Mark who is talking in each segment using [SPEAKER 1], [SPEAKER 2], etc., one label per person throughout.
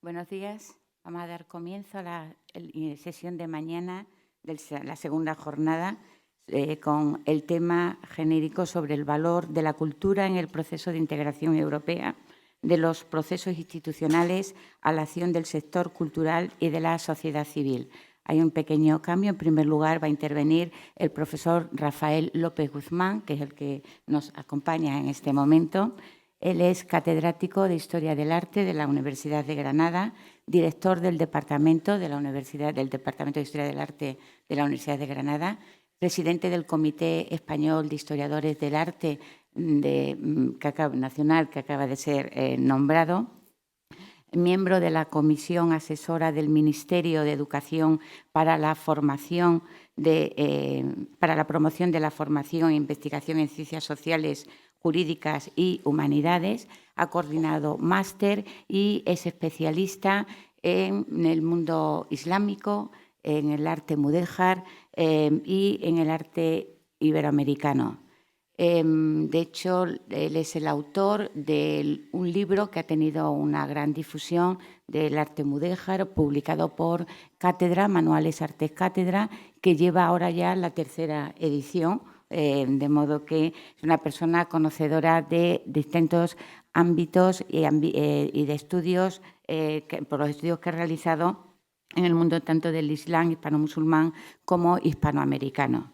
[SPEAKER 1] Buenos días. Vamos a dar comienzo a la sesión de mañana de la segunda jornada con el tema genérico sobre el valor de la cultura en el proceso de integración europea, de los procesos institucionales a la acción del sector cultural y de la sociedad civil. Hay un pequeño cambio. En primer lugar, va a intervenir el profesor Rafael López Guzmán, que es el que nos acompaña en este momento. Él es catedrático de Historia del Arte de la Universidad de Granada, director del Departamento de Historia del Arte de la Universidad de Granada, presidente del Comité Español de Historiadores del Arte Nacional, que acaba de ser nombrado, miembro de la Comisión Asesora del Ministerio de Educación para la promoción de la formación e investigación en ciencias sociales, jurídicas y humanidades. Ha coordinado máster y es especialista en el mundo islámico, en el arte mudéjar y en el arte iberoamericano. De hecho, él es el autor de un libro que ha tenido una gran difusión del arte mudéjar, publicado por Cátedra, Manuales Artes Cátedra, que lleva ahora ya la tercera edición, de modo que es una persona conocedora de distintos ámbitos y de estudios, por los estudios que ha realizado en el mundo tanto del Islam hispano-musulmán como hispanoamericano.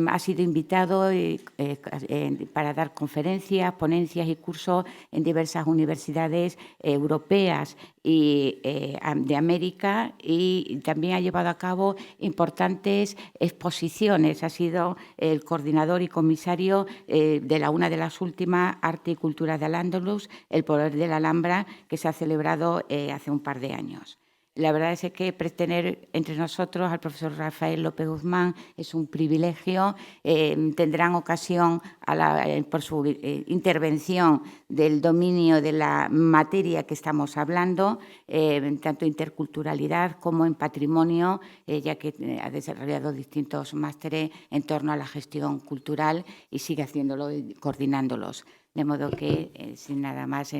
[SPEAKER 1] Ha sido invitado para dar conferencias, ponencias y cursos en diversas universidades europeas y de América, y también ha llevado a cabo importantes exposiciones. Ha sido el coordinador y comisario de una de las últimas, Arte y Cultura de Al-Ándalus, El Poder de la Alhambra, que se ha celebrado hace un par de años. La verdad es que tener entre nosotros al profesor Rafael López Guzmán es un privilegio. Tendrán ocasión, por su intervención, del dominio de la materia que estamos hablando, tanto en interculturalidad como en patrimonio, ya que ha desarrollado distintos másteres en torno a la gestión cultural y sigue haciéndolo y coordinándolos. De modo que, sin nada más,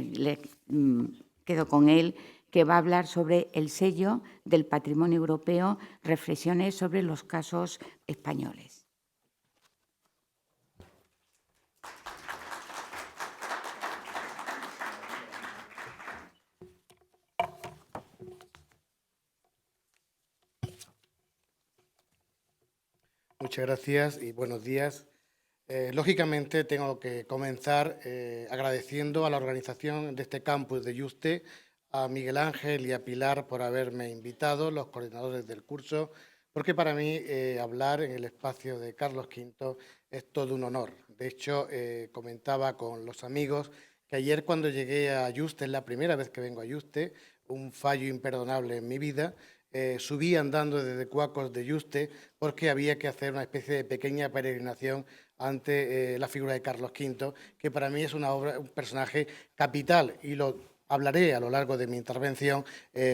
[SPEAKER 1] quedo con él, que va a hablar sobre el sello del patrimonio europeo, reflexiones sobre los casos españoles.
[SPEAKER 2] Muchas gracias y buenos días. Lógicamente tengo que comenzar agradeciendo a la organización de este campus de Yuste, a Miguel Ángel y a Pilar por haberme invitado, los coordinadores del curso, porque para mí hablar en el espacio de Carlos V es todo un honor. De hecho, comentaba con los amigos que ayer cuando llegué a Yuste, es la primera vez que vengo a Yuste, un fallo imperdonable en mi vida, subí andando desde Cuacos de Yuste porque había que hacer una especie de pequeña peregrinación ante la figura de Carlos V, que para mí es un personaje capital, y lo hablaré a lo largo de mi intervención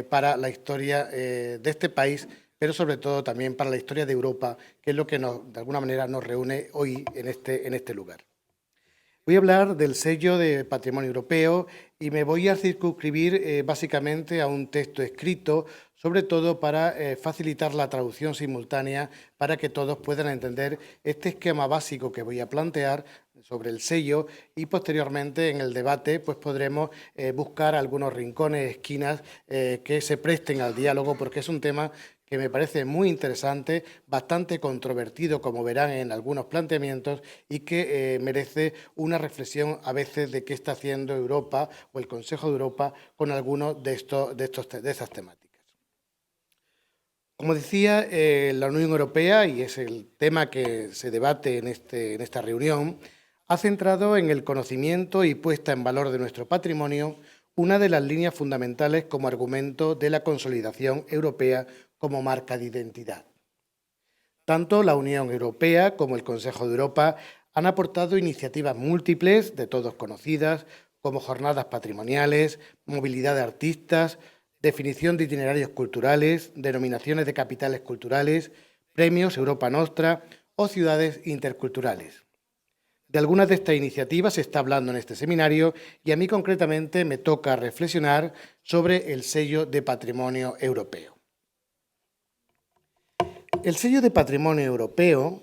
[SPEAKER 2] para la historia de este país, pero sobre todo también para la historia de Europa, que es lo que de alguna manera nos reúne hoy en este lugar. Voy a hablar del sello de Patrimonio Europeo y me voy a circunscribir básicamente a un texto escrito, sobre todo para facilitar la traducción simultánea, para que todos puedan entender este esquema básico que voy a plantear sobre el sello, y posteriormente en el debate pues podremos buscar algunos rincones, esquinas que se presten al diálogo, porque es un tema que me parece muy interesante, bastante controvertido, como verán en algunos planteamientos, y que merece una reflexión a veces de qué está haciendo Europa o el Consejo de Europa con algunos de esas temáticas. Como decía, la Unión Europea, y es el tema que se debate en esta reunión, ha centrado en el conocimiento y puesta en valor de nuestro patrimonio una de las líneas fundamentales como argumento de la consolidación europea como marca de identidad. Tanto la Unión Europea como el Consejo de Europa han aportado iniciativas múltiples, de todos conocidas, como jornadas patrimoniales, movilidad de artistas, definición de itinerarios culturales, denominaciones de capitales culturales, premios Europa Nostra o ciudades interculturales. De algunas de estas iniciativas se está hablando en este seminario y a mí concretamente me toca reflexionar sobre el sello de patrimonio europeo. El sello de patrimonio europeo,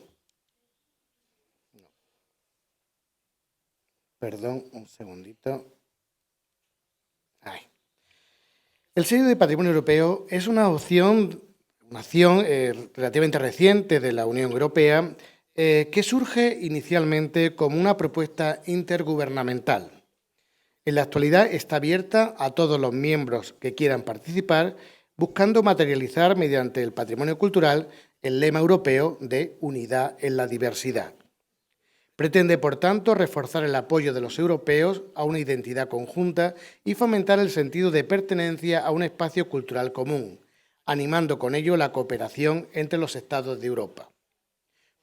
[SPEAKER 2] perdón, un segundito. El sello de patrimonio europeo es una acción relativamente reciente de la Unión Europea que surge inicialmente como una propuesta intergubernamental. En la actualidad está abierta a todos los miembros que quieran participar, buscando materializar mediante el patrimonio cultural el lema europeo de unidad en la diversidad. Pretende, por tanto, reforzar el apoyo de los europeos a una identidad conjunta y fomentar el sentido de pertenencia a un espacio cultural común, animando con ello la cooperación entre los Estados de Europa,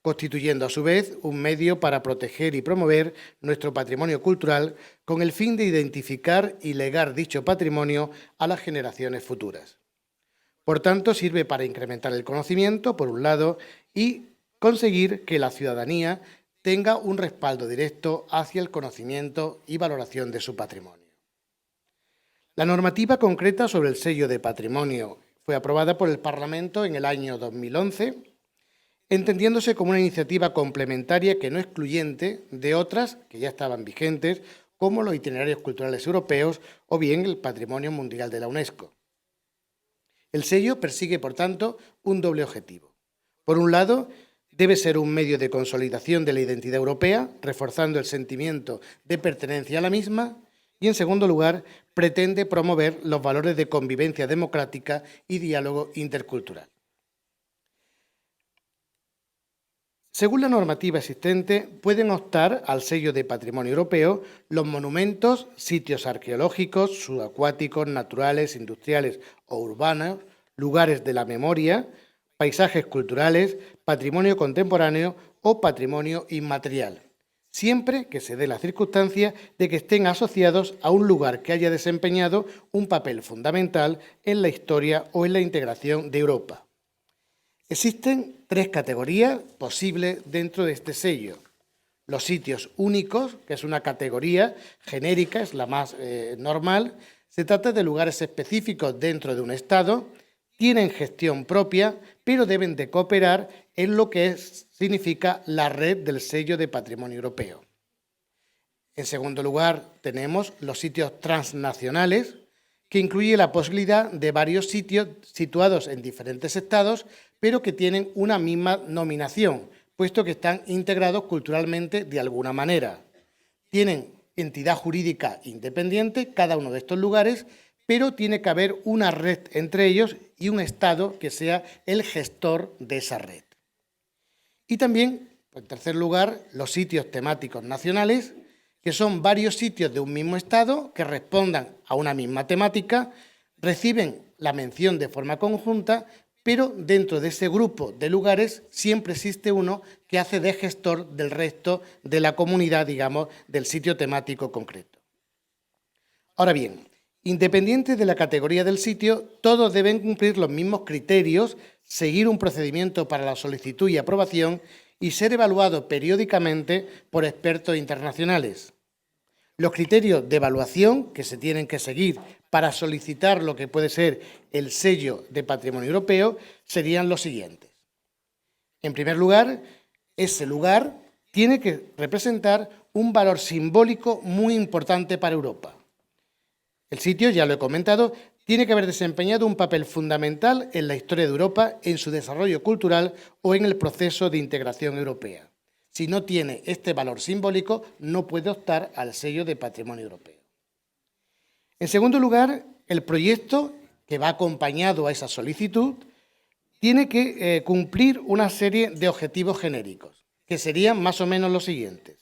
[SPEAKER 2] constituyendo a su vez un medio para proteger y promover nuestro patrimonio cultural con el fin de identificar y legar dicho patrimonio a las generaciones futuras. Por tanto, sirve para incrementar el conocimiento, por un lado, y conseguir que la ciudadanía tenga un respaldo directo hacia el conocimiento y valoración de su patrimonio. La normativa concreta sobre el sello de patrimonio fue aprobada por el Parlamento en el año 2011, entendiéndose como una iniciativa complementaria que no excluyente de otras que ya estaban vigentes, como los itinerarios culturales europeos o bien el Patrimonio Mundial de la UNESCO. El sello persigue, por tanto, un doble objetivo. Por un lado, debe ser un medio de consolidación de la identidad europea, reforzando el sentimiento de pertenencia a la misma, y, en segundo lugar, pretende promover los valores de convivencia democrática y diálogo intercultural. Según la normativa existente, pueden optar al sello de patrimonio europeo los monumentos, sitios arqueológicos, subacuáticos, naturales, industriales o urbanos, lugares de la memoria, paisajes culturales, patrimonio contemporáneo o patrimonio inmaterial, siempre que se dé la circunstancia de que estén asociados a un lugar que haya desempeñado un papel fundamental en la historia o en la integración de Europa. Existen tres categorías posibles dentro de este sello. Los sitios únicos, que es una categoría genérica, es la más normal. Se trata de lugares específicos dentro de un Estado, tienen gestión propia, pero deben de cooperar en lo que significa la red del sello de patrimonio europeo. En segundo lugar, tenemos los sitios transnacionales, que incluye la posibilidad de varios sitios situados en diferentes estados, pero que tienen una misma nominación, puesto que están integrados culturalmente de alguna manera. Tienen entidad jurídica independiente cada uno de estos lugares, pero tiene que haber una red entre ellos y un Estado que sea el gestor de esa red. Y también, en tercer lugar, los sitios temáticos nacionales, que son varios sitios de un mismo Estado que respondan a una misma temática, reciben la mención de forma conjunta, pero dentro de ese grupo de lugares siempre existe uno que hace de gestor del resto de la comunidad, digamos, del sitio temático concreto. Ahora bien, independiente de la categoría del sitio, todos deben cumplir los mismos criterios, seguir un procedimiento para la solicitud y aprobación y ser evaluado periódicamente por expertos internacionales. Los criterios de evaluación que se tienen que seguir para solicitar lo que puede ser el sello de patrimonio europeo serían los siguientes. En primer lugar, ese lugar tiene que representar un valor simbólico muy importante para Europa. El sitio, ya lo he comentado, tiene que haber desempeñado un papel fundamental en la historia de Europa, en su desarrollo cultural o en el proceso de integración europea. Si no tiene este valor simbólico, no puede optar al sello de patrimonio europeo. En segundo lugar, el proyecto que va acompañado a esa solicitud tiene que cumplir una serie de objetivos genéricos, que serían más o menos los siguientes.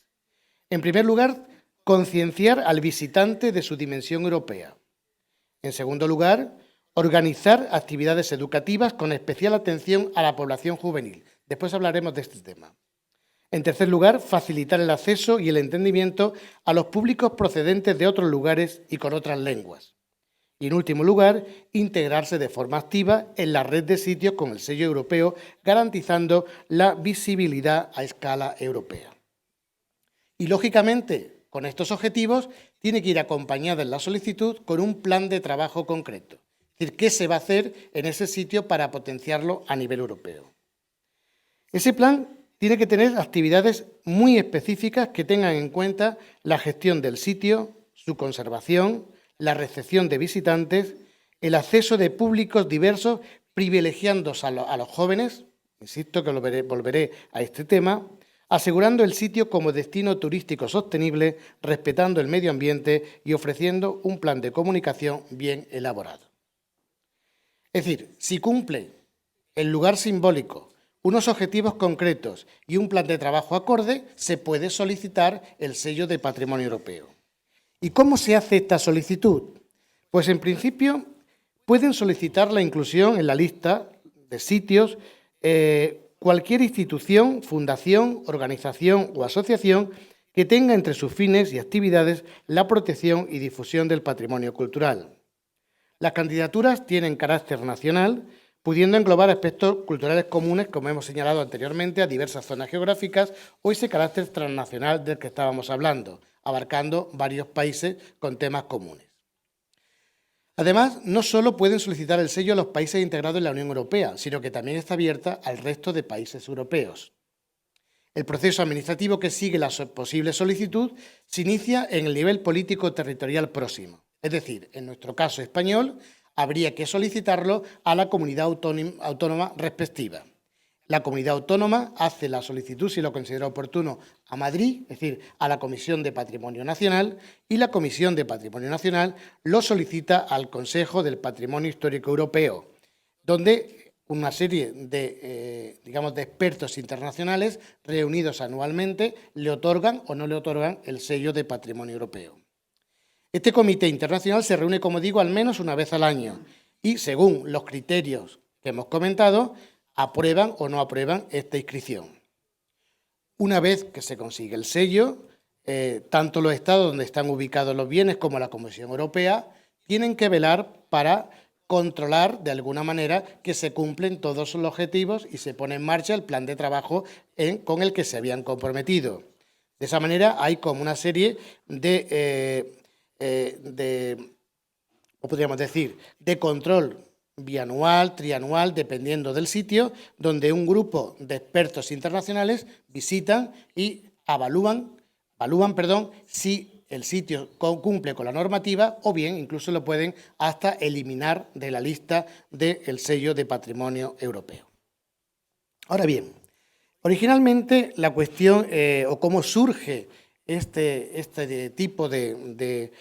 [SPEAKER 2] En primer lugar, concienciar al visitante de su dimensión europea. En segundo lugar, organizar actividades educativas con especial atención a la población juvenil. Después hablaremos de este tema. En tercer lugar, facilitar el acceso y el entendimiento a los públicos procedentes de otros lugares y con otras lenguas. Y en último lugar, integrarse de forma activa en la red de sitios con el sello europeo, garantizando la visibilidad a escala europea. Y, lógicamente, con estos objetivos tiene que ir acompañada en la solicitud con un plan de trabajo concreto. Es decir, qué se va a hacer en ese sitio para potenciarlo a nivel europeo. Ese plan tiene que tener actividades muy específicas que tengan en cuenta la gestión del sitio, su conservación, la recepción de visitantes, el acceso de públicos diversos, privilegiando a los jóvenes, insisto que volveré a este tema, asegurando el sitio como destino turístico sostenible, respetando el medio ambiente y ofreciendo un plan de comunicación bien elaborado. Es decir, si cumple el lugar simbólico, unos objetivos concretos y un plan de trabajo acorde, se puede solicitar el sello de Patrimonio Europeo. ¿Y cómo se hace esta solicitud? Pues en principio pueden solicitar la inclusión en la lista de sitios cualquier institución, fundación, organización o asociación que tenga entre sus fines y actividades la protección y difusión del patrimonio cultural. Las candidaturas tienen carácter nacional, pudiendo englobar aspectos culturales comunes, como hemos señalado anteriormente, a diversas zonas geográficas, o ese carácter transnacional del que estábamos hablando, abarcando varios países con temas comunes. Además, no solo pueden solicitar el sello a los países integrados en la Unión Europea, sino que también está abierta al resto de países europeos. El proceso administrativo que sigue la posible solicitud se inicia en el nivel político territorial próximo. Es decir, en nuestro caso español, habría que solicitarlo a la comunidad autónoma respectiva. La comunidad autónoma hace la solicitud, si lo considera oportuno, a Madrid, es decir, a la Comisión de Patrimonio Nacional, y la Comisión de Patrimonio Nacional lo solicita al Consejo del Patrimonio Histórico Europeo, donde una serie de, de expertos internacionales reunidos anualmente le otorgan o no le otorgan el sello de Patrimonio Europeo. Este comité internacional se reúne, como digo, al menos una vez al año y, según los criterios que hemos comentado, aprueban o no aprueban esta inscripción. Una vez que se consigue el sello, tanto los estados donde están ubicados los bienes como la Comisión Europea tienen que velar para controlar de alguna manera que se cumplen todos los objetivos y se pone en marcha el plan de trabajo con el que se habían comprometido. De esa manera hay como una serie podríamos decir, de control bianual, trianual, dependiendo del sitio, donde un grupo de expertos internacionales visitan y evalúan si el sitio cumple con la normativa o bien incluso lo pueden hasta eliminar de la lista del sello de Patrimonio Europeo. Ahora bien, originalmente la cuestión o cómo surge este tipo de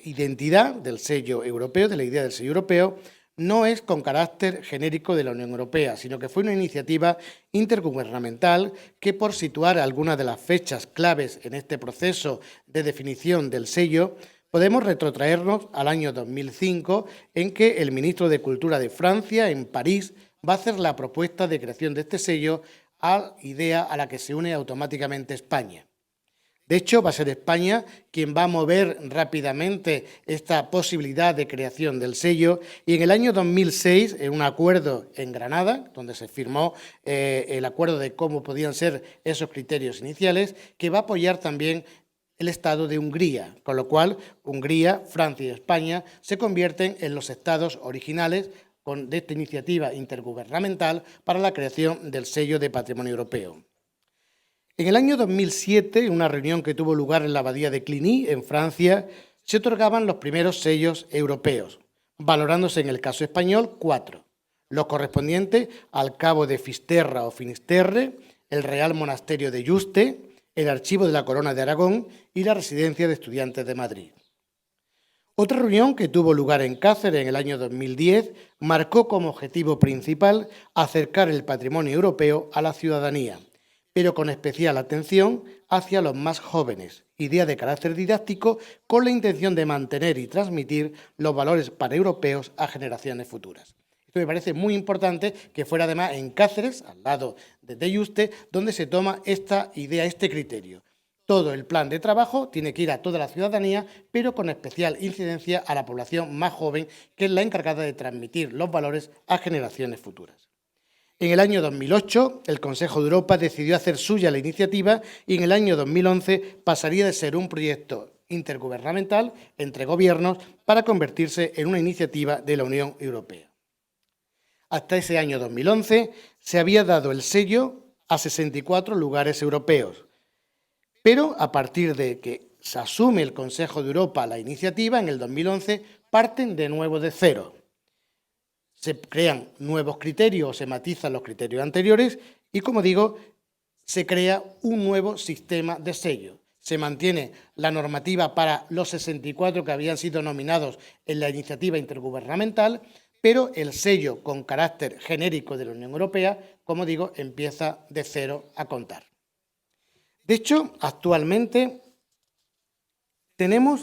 [SPEAKER 2] identidad del sello europeo, de la idea del sello europeo, no es con carácter genérico de la Unión Europea, sino que fue una iniciativa intergubernamental que, por situar algunas de las fechas claves en este proceso de definición del sello, podemos retrotraernos al año 2005, en que el ministro de Cultura de Francia, en París, va a hacer la propuesta de creación de este sello, idea a la que se une automáticamente España. De hecho, va a ser España quien va a mover rápidamente esta posibilidad de creación del sello y en el año 2006, en un acuerdo en Granada, donde se firmó el acuerdo de cómo podían ser esos criterios iniciales, que va a apoyar también el Estado de Hungría, con lo cual Hungría, Francia y España se convierten en los estados originales de esta iniciativa intergubernamental para la creación del sello de Patrimonio Europeo. En el año 2007, en una reunión que tuvo lugar en la abadía de Cluny, en Francia, se otorgaban los primeros sellos europeos, valorándose en el caso español 4, los correspondientes al Cabo de Fisterra o Finisterre, el Real Monasterio de Yuste, el Archivo de la Corona de Aragón y la Residencia de Estudiantes de Madrid. Otra reunión que tuvo lugar en Cáceres en el año 2010 marcó como objetivo principal acercar el patrimonio europeo a la ciudadanía, pero con especial atención hacia los más jóvenes, idea de carácter didáctico con la intención de mantener y transmitir los valores paneuropeos a generaciones futuras. Esto me parece muy importante que fuera además en Cáceres, al lado de Yuste, donde se toma esta idea, este criterio. Todo el plan de trabajo tiene que ir a toda la ciudadanía, pero con especial incidencia a la población más joven, que es la encargada de transmitir los valores a generaciones futuras. En el año 2008, el Consejo de Europa decidió hacer suya la iniciativa y en el año 2011 pasaría de ser un proyecto intergubernamental entre gobiernos para convertirse en una iniciativa de la Unión Europea. Hasta ese año 2011 se había dado el sello a 64 lugares europeos, pero a partir de que se asume el Consejo de Europa la iniciativa, en el 2011 parten de nuevo de cero. Se crean nuevos criterios o se matizan los criterios anteriores y, como digo, se crea un nuevo sistema de sello. Se mantiene la normativa para los 64 que habían sido nominados en la iniciativa intergubernamental, pero el sello con carácter genérico de la Unión Europea, como digo, empieza de cero a contar. De hecho, actualmente tenemos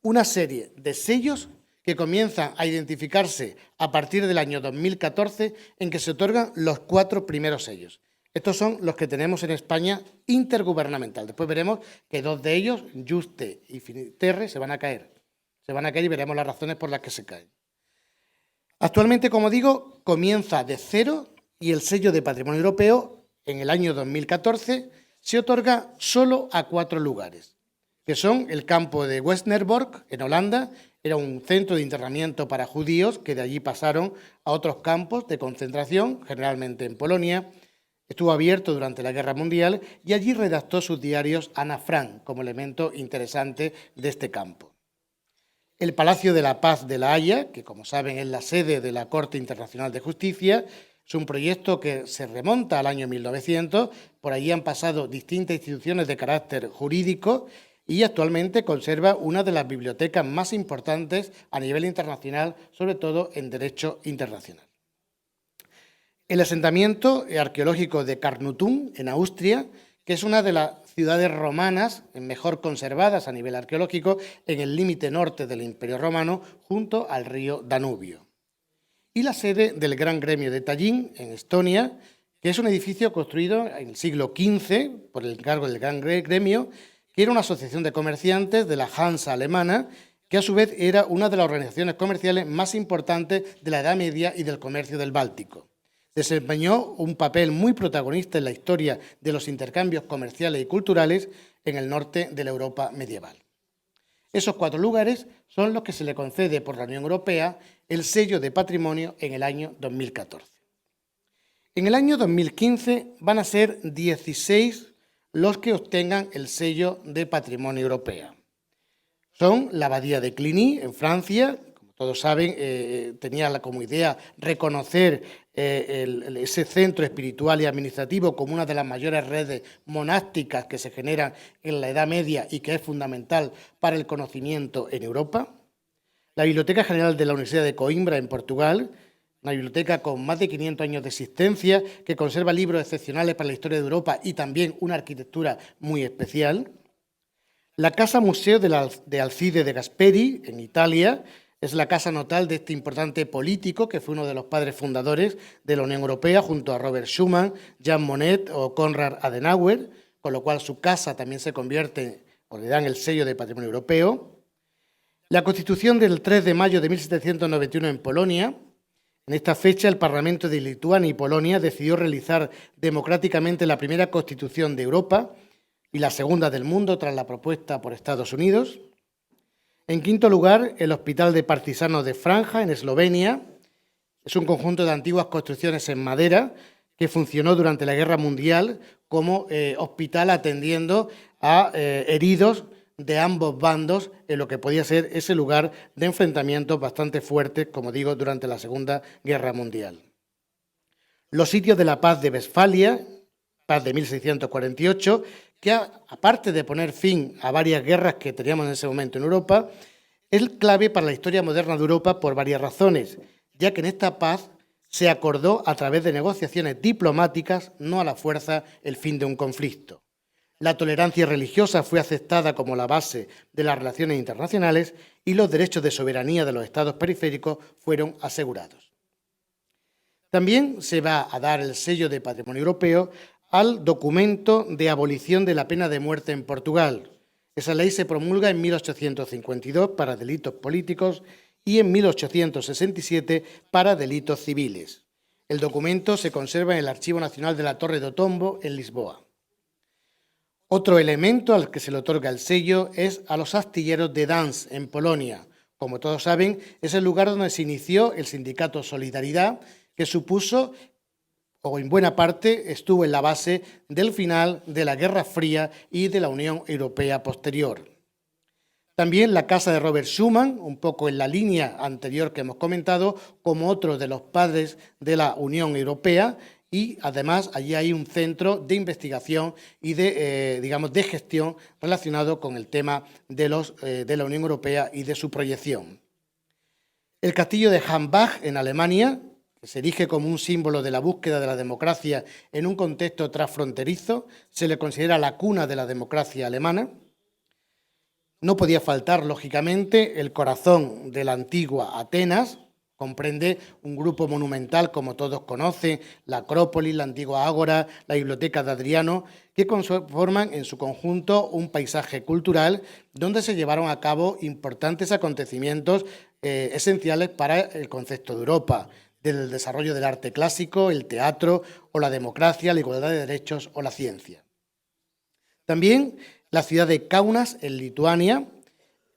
[SPEAKER 2] una serie de sellos que comienzan a identificarse a partir del año 2014 en que se otorgan los 4 primeros sellos. Estos son los que tenemos en España intergubernamental. Después veremos que 2 de ellos, Juste y Finisterre, se van a caer. Se van a caer y veremos las razones por las que se caen. Actualmente, como digo, comienza de cero y el sello de Patrimonio Europeo en el año 2014 se otorga solo a 4 lugares, que son el campo de Westerbork, en Holanda. Era un centro de internamiento para judíos que de allí pasaron a otros campos de concentración, generalmente en Polonia. Estuvo abierto durante la Guerra Mundial y allí redactó sus diarios Ana Frank como elemento interesante de este campo. El Palacio de la Paz de La Haya, que como saben es la sede de la Corte Internacional de Justicia, es un proyecto que se remonta al año 1900, por allí han pasado distintas instituciones de carácter jurídico y actualmente conserva una de las bibliotecas más importantes a nivel internacional, sobre todo en derecho internacional. El asentamiento arqueológico de Carnuntum, en Austria, que es una de las ciudades romanas mejor conservadas a nivel arqueológico en el límite norte del Imperio Romano, junto al río Danubio. Y la sede del Gran Gremio de Tallinn, en Estonia, que es un edificio construido en el siglo XV por el encargo del Gran Gremio, que era una asociación de comerciantes de la Hansa alemana, que a su vez era una de las organizaciones comerciales más importantes de la Edad Media y del comercio del Báltico. Desempeñó un papel muy protagonista en la historia de los intercambios comerciales y culturales en el norte de la Europa medieval. Esos 4 lugares son los que se le concede por la Unión Europea el sello de patrimonio en el año 2014. En el año 2015 van a ser 16 los que obtengan el sello de patrimonio europeo. Son la abadía de Cluny, en Francia. Como todos saben, tenía como idea reconocer ese centro espiritual y administrativo como una de las mayores redes monásticas que se generan en la Edad Media y que es fundamental para el conocimiento en Europa. La Biblioteca General de la Universidad de Coimbra, en Portugal, una biblioteca con más de 500 años de existencia, que conserva libros excepcionales para la historia de Europa y también una arquitectura muy especial. La Casa Museo de Alcide de Gasperi, en Italia, es la casa natal de este importante político que fue uno de los padres fundadores de la Unión Europea, junto a Robert Schuman, Jean Monnet o Konrad Adenauer, con lo cual su casa también se convierte, o le dan el sello de Patrimonio Europeo. La Constitución del 3 de mayo de 1791 en Polonia. En esta fecha, el Parlamento de Lituania y Polonia decidió realizar democráticamente la primera Constitución de Europa y la segunda del mundo tras la propuesta por Estados Unidos. En quinto lugar, el Hospital de Partisanos de Franja, en Eslovenia. Es un conjunto de antiguas construcciones en madera que funcionó durante la Guerra Mundial como hospital atendiendo a heridos de ambos bandos en lo que podía ser ese lugar de enfrentamientos bastante fuertes, como digo, durante la Segunda Guerra Mundial. Los sitios de la paz de Westfalia, paz de 1648, que aparte de poner fin a varias guerras que teníamos en ese momento en Europa, es clave para la historia moderna de Europa por varias razones, ya que en esta paz se acordó a través de negociaciones diplomáticas, no a la fuerza, el fin de un conflicto. La tolerancia religiosa fue aceptada como la base de las relaciones internacionales y los derechos de soberanía de los estados periféricos fueron asegurados. También se va a dar el sello de Patrimonio Europeo al documento de abolición de la pena de muerte en Portugal. Esa ley se promulga en 1852 para delitos políticos y en 1867 para delitos civiles. El documento se conserva en el Archivo Nacional de la Torre do Tombo, en Lisboa. Otro elemento al que se le otorga el sello es a los astilleros de Gdańsk, en Polonia. Como todos saben, es el lugar donde se inició el sindicato Solidaridad, que supuso, o en buena parte, estuvo en la base del final de la Guerra Fría y de la Unión Europea posterior. También la casa de Robert Schuman, un poco en la línea anterior que hemos comentado, como otro de los padres de la Unión Europea, y además allí hay un centro de investigación y de gestión relacionado con el tema de la Unión Europea y de su proyección. El castillo de Hambach, en Alemania, que se erige como un símbolo de la búsqueda de la democracia en un contexto transfronterizo, se le considera la cuna de la democracia alemana. No podía faltar, lógicamente, el corazón de la antigua Atenas. Comprende un grupo monumental, como todos conocen, la Acrópolis, la antigua Ágora, la Biblioteca de Adriano, que conforman en su conjunto un paisaje cultural donde se llevaron a cabo importantes acontecimientos esenciales para el concepto de Europa, desde el desarrollo del arte clásico, el teatro o la democracia, la igualdad de derechos o la ciencia. También la ciudad de Kaunas, en Lituania,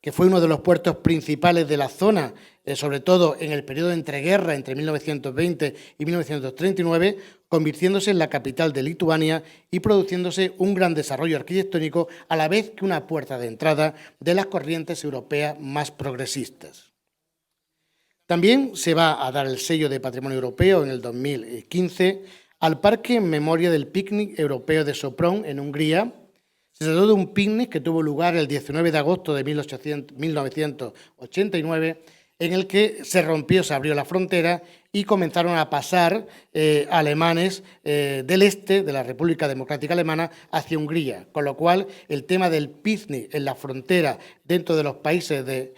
[SPEAKER 2] que fue uno de los puertos principales de la zona, sobre todo en el periodo de entreguerra entre 1920 y 1939, convirtiéndose en la capital de Lituania y produciéndose un gran desarrollo arquitectónico a la vez que una puerta de entrada de las corrientes europeas más progresistas. También se va a dar el sello de Patrimonio Europeo en el 2015 al Parque en Memoria del Picnic Europeo de Sopron, en Hungría. Se trató de un picnic que tuvo lugar el 19 de agosto de 1989, en el que se abrió la frontera y comenzaron a pasar alemanes del este de la República Democrática Alemana hacia Hungría, con lo cual el tema del picnic en la frontera dentro de los países del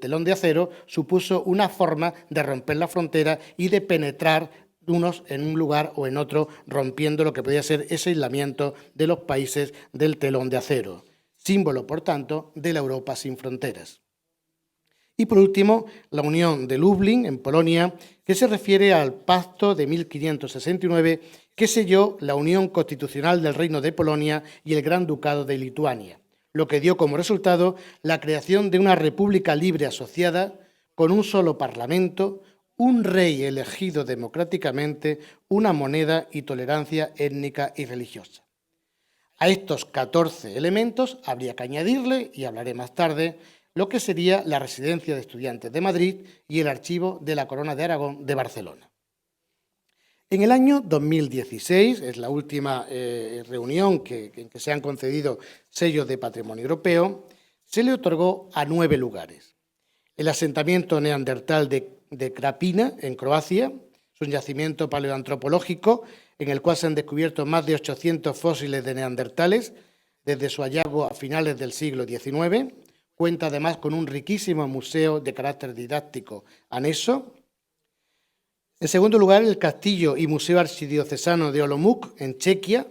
[SPEAKER 2] telón de acero supuso una forma de romper la frontera y de penetrar unos en un lugar o en otro, rompiendo lo que podía ser ese aislamiento de los países del telón de acero, símbolo, por tanto, de la Europa sin fronteras. Y por último, la Unión de Lublin, en Polonia, que se refiere al Pacto de 1569 que selló la Unión Constitucional del Reino de Polonia y el Gran Ducado de Lituania, lo que dio como resultado la creación de una república libre asociada con un solo parlamento, un rey elegido democráticamente, una moneda y tolerancia étnica y religiosa. A estos 14 elementos habría que añadirle, y hablaré más tarde, lo que sería la Residencia de Estudiantes de Madrid y el Archivo de la Corona de Aragón de Barcelona. En el año 2016, es la última reunión en que se han concedido sellos de Patrimonio Europeo, se le otorgó a 9 lugares. El asentamiento neandertal de Krapina, en Croacia, es un yacimiento paleoantropológico en el cual se han descubierto más de 800 fósiles de neandertales desde su hallazgo a finales del siglo XIX. Cuenta además con un riquísimo museo de carácter didáctico anexo. En segundo lugar, el Castillo y Museo Archidiocesano de Olomouc, en Chequia,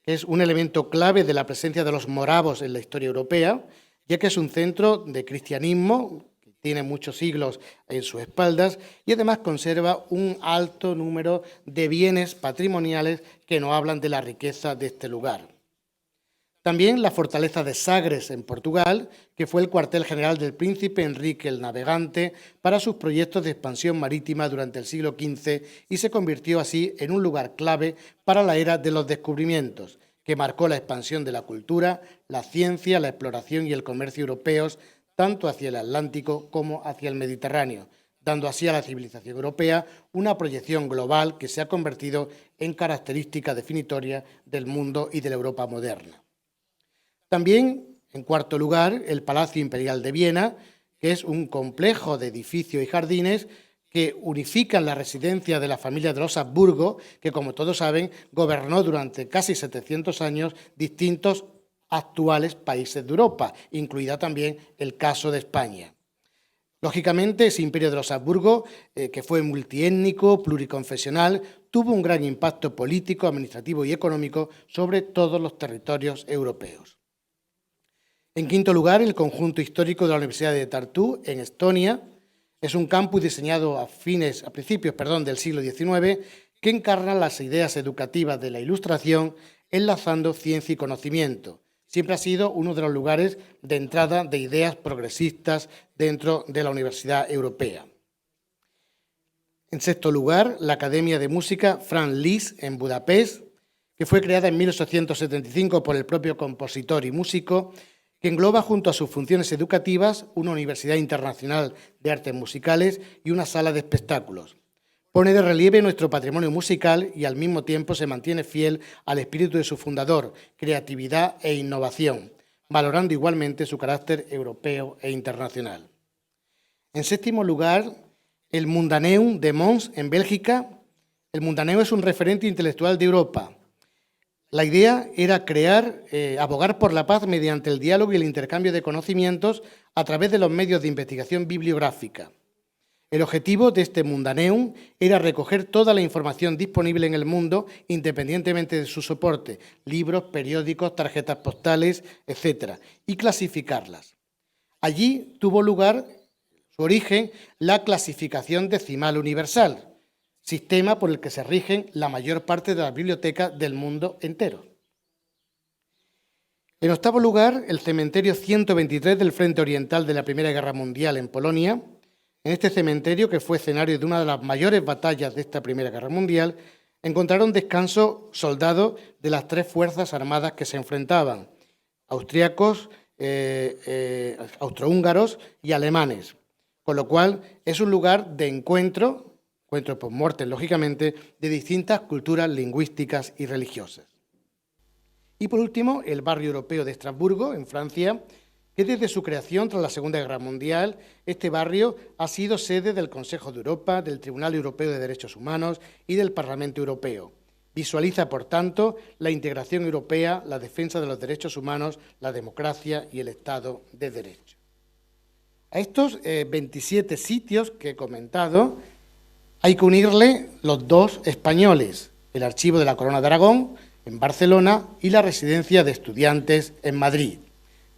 [SPEAKER 2] que es un elemento clave de la presencia de los moravos en la historia europea, ya que es un centro de cristianismo, tiene muchos siglos en sus espaldas y además conserva un alto número de bienes patrimoniales que nos hablan de la riqueza de este lugar. También la fortaleza de Sagres, en Portugal, que fue el cuartel general del príncipe Enrique el Navegante para sus proyectos de expansión marítima durante el siglo XV y se convirtió así en un lugar clave para la era de los descubrimientos, que marcó la expansión de la cultura, la ciencia, la exploración y el comercio europeos, tanto hacia el Atlántico como hacia el Mediterráneo, dando así a la civilización europea una proyección global que se ha convertido en característica definitoria del mundo y de la Europa moderna. También, en cuarto lugar, el Palacio Imperial de Viena, que es un complejo de edificios y jardines que unifican la residencia de la familia de los Habsburgo, que, como todos saben, gobernó durante casi 700 años distintos actuales países de Europa, incluida también el caso de España. Lógicamente, ese imperio de los Habsburgo, que fue multiétnico, pluriconfesional, tuvo un gran impacto político, administrativo y económico sobre todos los territorios europeos. En quinto lugar, el conjunto histórico de la Universidad de Tartu, en Estonia, Es un campus diseñado a principios del siglo XIX que encarna las ideas educativas de la Ilustración enlazando ciencia y conocimiento. Siempre ha sido uno de los lugares de entrada de ideas progresistas dentro de la Universidad Europea. En sexto lugar, la Academia de Música Franz Liszt en Budapest, que fue creada en 1875 por el propio compositor y músico, que engloba junto a sus funciones educativas una universidad internacional de artes musicales y una sala de espectáculos. Pone de relieve nuestro patrimonio musical y al mismo tiempo se mantiene fiel al espíritu de su fundador, creatividad e innovación, valorando igualmente su carácter europeo e internacional. En séptimo lugar, el Mundaneum de Mons, en Bélgica. El Mundaneum es un referente intelectual de Europa. La idea era abogar por la paz mediante el diálogo y el intercambio de conocimientos a través de los medios de investigación bibliográfica. El objetivo de este Mundaneum era recoger toda la información disponible en el mundo, independientemente de su soporte, libros, periódicos, tarjetas postales, etc., y clasificarlas. Allí tuvo lugar su origen la clasificación decimal universal, sistema por el que se rigen la mayor parte de las bibliotecas del mundo entero. En octavo lugar, el cementerio 123 del Frente Oriental de la Primera Guerra Mundial en Polonia. En este cementerio, que fue escenario de una de las mayores batallas de esta Primera Guerra Mundial, encontraron descanso soldados de las tres fuerzas armadas que se enfrentaban, austríacos, austrohúngaros y alemanes, con lo cual es un lugar de encuentro post-mortem, lógicamente, de distintas culturas lingüísticas y religiosas. Y por último, el barrio europeo de Estrasburgo, en Francia, que desde su creación tras la Segunda Guerra Mundial, este barrio ha sido sede del Consejo de Europa, del Tribunal Europeo de Derechos Humanos y del Parlamento Europeo. Visualiza, por tanto, la integración europea, la defensa de los derechos humanos, la democracia y el Estado de Derecho. A estos 27 sitios que he comentado, hay que unirle los dos españoles, el Archivo de la Corona de Aragón, en Barcelona, y la Residencia de Estudiantes en Madrid,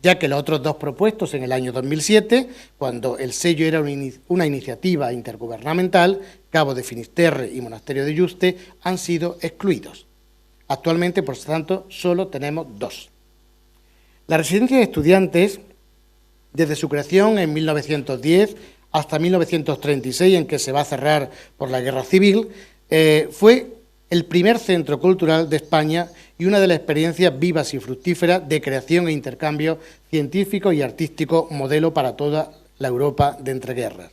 [SPEAKER 2] ya que los otros dos propuestos en el año 2007, cuando el sello era una iniciativa intergubernamental, Cabo de Finisterre y Monasterio de Yuste, han sido excluidos. Actualmente, por tanto, solo tenemos dos. La Residencia de Estudiantes, desde su creación en 1910 hasta 1936, en que se va a cerrar por la Guerra Civil, fue el primer centro cultural de España y una de las experiencias vivas y fructíferas de creación e intercambio científico y artístico, modelo para toda la Europa de entreguerras.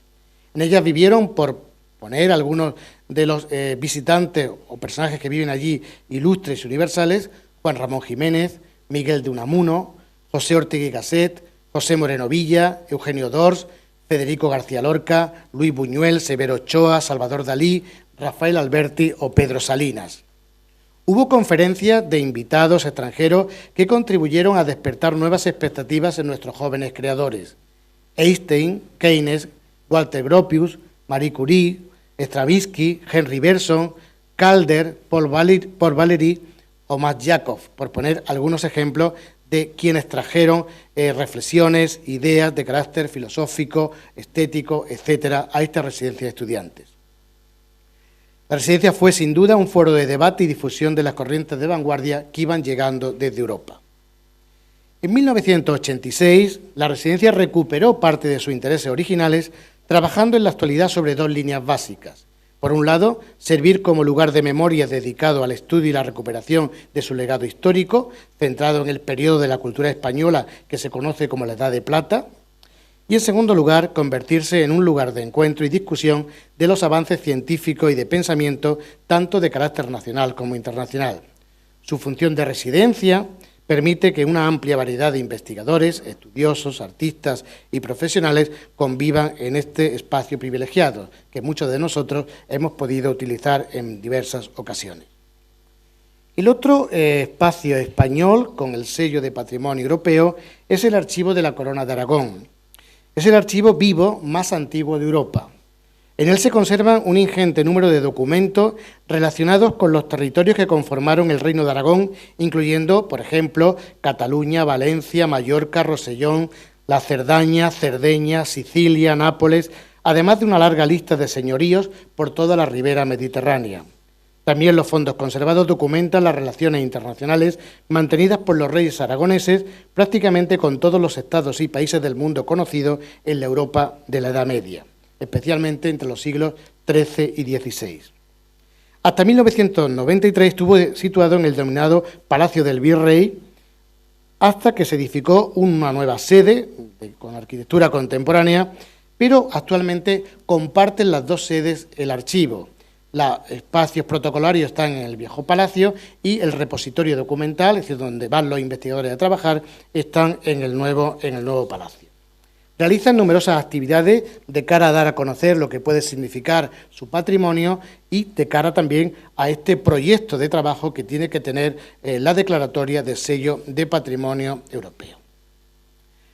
[SPEAKER 2] En ellas vivieron, por poner algunos de los visitantes o personajes que viven allí, ilustres y universales, Juan Ramón Jiménez, Miguel de Unamuno, José Ortega y Gasset, José Moreno Villa, Eugenio Dors, Federico García Lorca, Luis Buñuel, Severo Ochoa, Salvador Dalí, Rafael Alberti o Pedro Salinas. Hubo conferencias de invitados extranjeros que contribuyeron a despertar nuevas expectativas en nuestros jóvenes creadores. Einstein, Keynes, Walter Gropius, Marie Curie, Stravinsky, Henry Bergson, Calder, Paul Valéry o Max Jacob, por poner algunos ejemplos de quienes trajeron reflexiones, ideas de carácter filosófico, estético, etcétera, a esta residencia de estudiantes. La residencia fue sin duda un foro de debate y difusión de las corrientes de vanguardia que iban llegando desde Europa. En 1986, la residencia recuperó parte de sus intereses originales, trabajando en la actualidad sobre dos líneas básicas. Por un lado, servir como lugar de memoria dedicado al estudio y la recuperación de su legado histórico, centrado en el periodo de la cultura española que se conoce como la Edad de Plata. Y, en segundo lugar, convertirse en un lugar de encuentro y discusión de los avances científicos y de pensamiento, tanto de carácter nacional como internacional. Su función de residencia permite que una amplia variedad de investigadores, estudiosos, artistas y profesionales convivan en este espacio privilegiado, que muchos de nosotros hemos podido utilizar en diversas ocasiones. El otro espacio español con el sello de Patrimonio Europeo es el Archivo de la Corona de Aragón. Es el archivo vivo más antiguo de Europa. En él se conservan un ingente número de documentos relacionados con los territorios que conformaron el Reino de Aragón, incluyendo, por ejemplo, Cataluña, Valencia, Mallorca, Rosellón, la Cerdaña, Cerdeña, Sicilia, Nápoles, además de una larga lista de señoríos por toda la ribera mediterránea. También los fondos conservados documentan las relaciones internacionales mantenidas por los reyes aragoneses prácticamente con todos los estados y países del mundo conocido en la Europa de la Edad Media, especialmente entre los siglos XIII y XVI. Hasta 1993 estuvo situado en el denominado Palacio del Virrey, hasta que se edificó una nueva sede con arquitectura contemporánea, pero actualmente comparten las dos sedes el archivo. Los espacios protocolarios están en el viejo palacio y el repositorio documental, es decir, donde van los investigadores a trabajar, están en el nuevo palacio. Realizan numerosas actividades de cara a dar a conocer lo que puede significar su patrimonio y de cara también a este proyecto de trabajo que tiene que tener la declaratoria de sello de patrimonio europeo.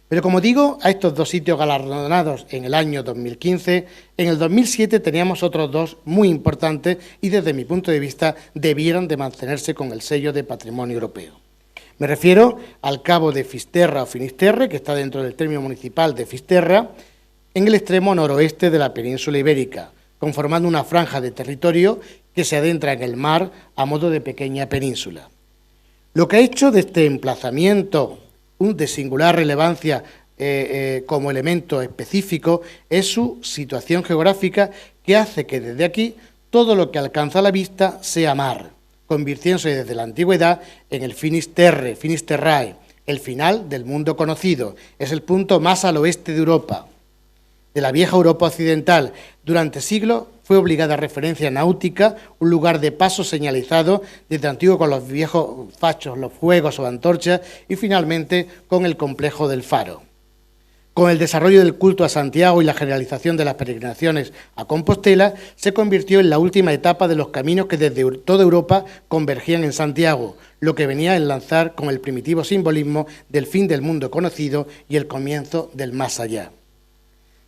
[SPEAKER 2] Pero como digo, a estos dos sitios galardonados en el año 2015, en el 2007 teníamos otros dos muy importantes y desde mi punto de vista debieran de mantenerse con el sello de patrimonio europeo. Me refiero al Cabo de Fisterra o Finisterre, que está dentro del término municipal de Fisterra, en el extremo noroeste de la península ibérica, conformando una franja de territorio que se adentra en el mar a modo de pequeña península. Lo que ha hecho de este emplazamiento de singular relevancia como elemento específico es su situación geográfica, que hace que desde aquí todo lo que alcanza la vista sea mar, convirtiéndose desde la antigüedad en el Finisterre, Finisterrae, el final del mundo conocido. Es el punto más al oeste de Europa, de la vieja Europa occidental. Durante siglos fue obligada referencia náutica, un lugar de paso señalizado desde antiguo con los viejos fachos, los fuegos o antorchas, y finalmente con el complejo del Faro. Con el desarrollo del culto a Santiago y la generalización de las peregrinaciones a Compostela, se convirtió en la última etapa de los caminos que desde toda Europa convergían en Santiago, lo que venía a enlazar con el primitivo simbolismo del fin del mundo conocido y el comienzo del más allá.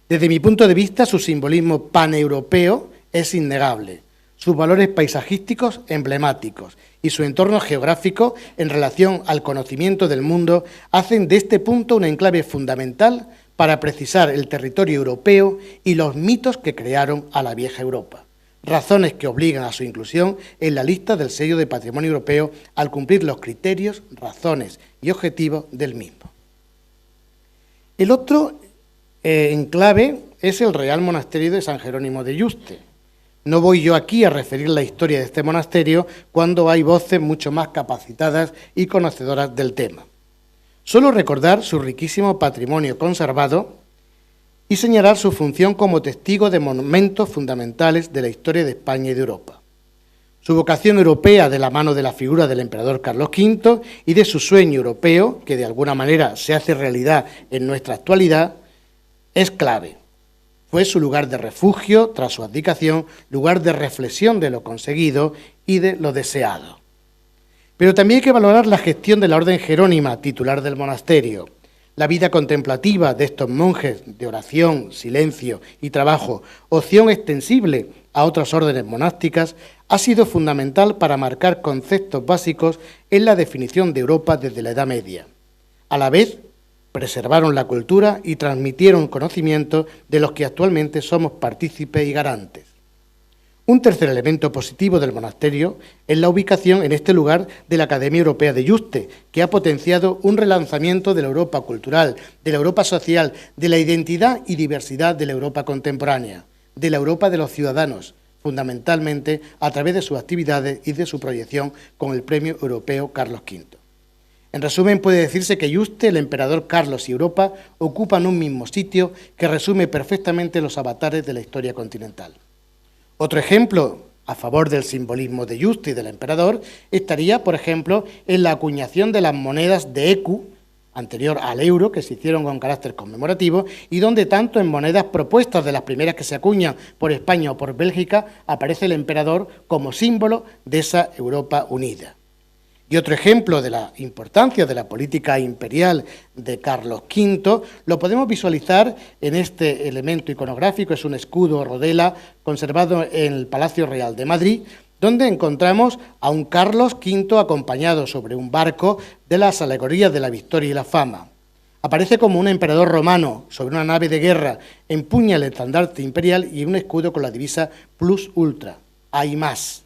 [SPEAKER 2] Desde mi punto de vista, su simbolismo paneuropeo es innegable, sus valores paisajísticos emblemáticos y su entorno geográfico en relación al conocimiento del mundo hacen de este punto un enclave fundamental para precisar el territorio europeo y los mitos que crearon a la vieja Europa, razones que obligan a su inclusión en la lista del sello de patrimonio europeo al cumplir los criterios, razones y objetivos del mismo. El otro enclave es el Real Monasterio de San Jerónimo de Yuste. No voy yo aquí a referir la historia de este monasterio cuando hay voces mucho más capacitadas y conocedoras del tema. Solo recordar su riquísimo patrimonio conservado y señalar su función como testigo de momentos fundamentales de la historia de España y de Europa. Su vocación europea de la mano de la figura del emperador Carlos V y de su sueño europeo, que de alguna manera se hace realidad en nuestra actualidad, es clave. Fue su lugar de refugio tras su abdicación, lugar de reflexión de lo conseguido y de lo deseado. Pero también hay que valorar la gestión de la orden jerónima, titular del monasterio. La vida contemplativa de estos monjes de oración, silencio y trabajo, opción extensible a otras órdenes monásticas, ha sido fundamental para marcar conceptos básicos en la definición de Europa desde la Edad Media. A la vez, preservaron la cultura y transmitieron conocimiento de los que actualmente somos partícipes y garantes. Un tercer elemento positivo del monasterio es la ubicación en este lugar de la Academia Europea de Yuste, que ha potenciado un relanzamiento de la Europa cultural, de la Europa social, de la identidad y diversidad de la Europa contemporánea, de la Europa de los ciudadanos, fundamentalmente a través de sus actividades y de su proyección con el Premio Europeo Carlos V. En resumen, puede decirse que Yuste, el emperador Carlos y Europa ocupan un mismo sitio que resume perfectamente los avatares de la historia continental. Otro ejemplo a favor del simbolismo de Yuste y del emperador estaría, por ejemplo, en la acuñación de las monedas de ecu, anterior al euro, que se hicieron con carácter conmemorativo, y donde tanto en monedas propuestas de las primeras que se acuñan por España o por Bélgica, aparece el emperador como símbolo de esa Europa unida. Y otro ejemplo de la importancia de la política imperial de Carlos V lo podemos visualizar en este elemento iconográfico, es un escudo rodela conservado en el Palacio Real de Madrid, donde encontramos a un Carlos V acompañado sobre un barco de las alegorías de la victoria y la fama. Aparece como un emperador romano sobre una nave de guerra, empuña el estandarte imperial y un escudo con la divisa Plus Ultra. Hay más.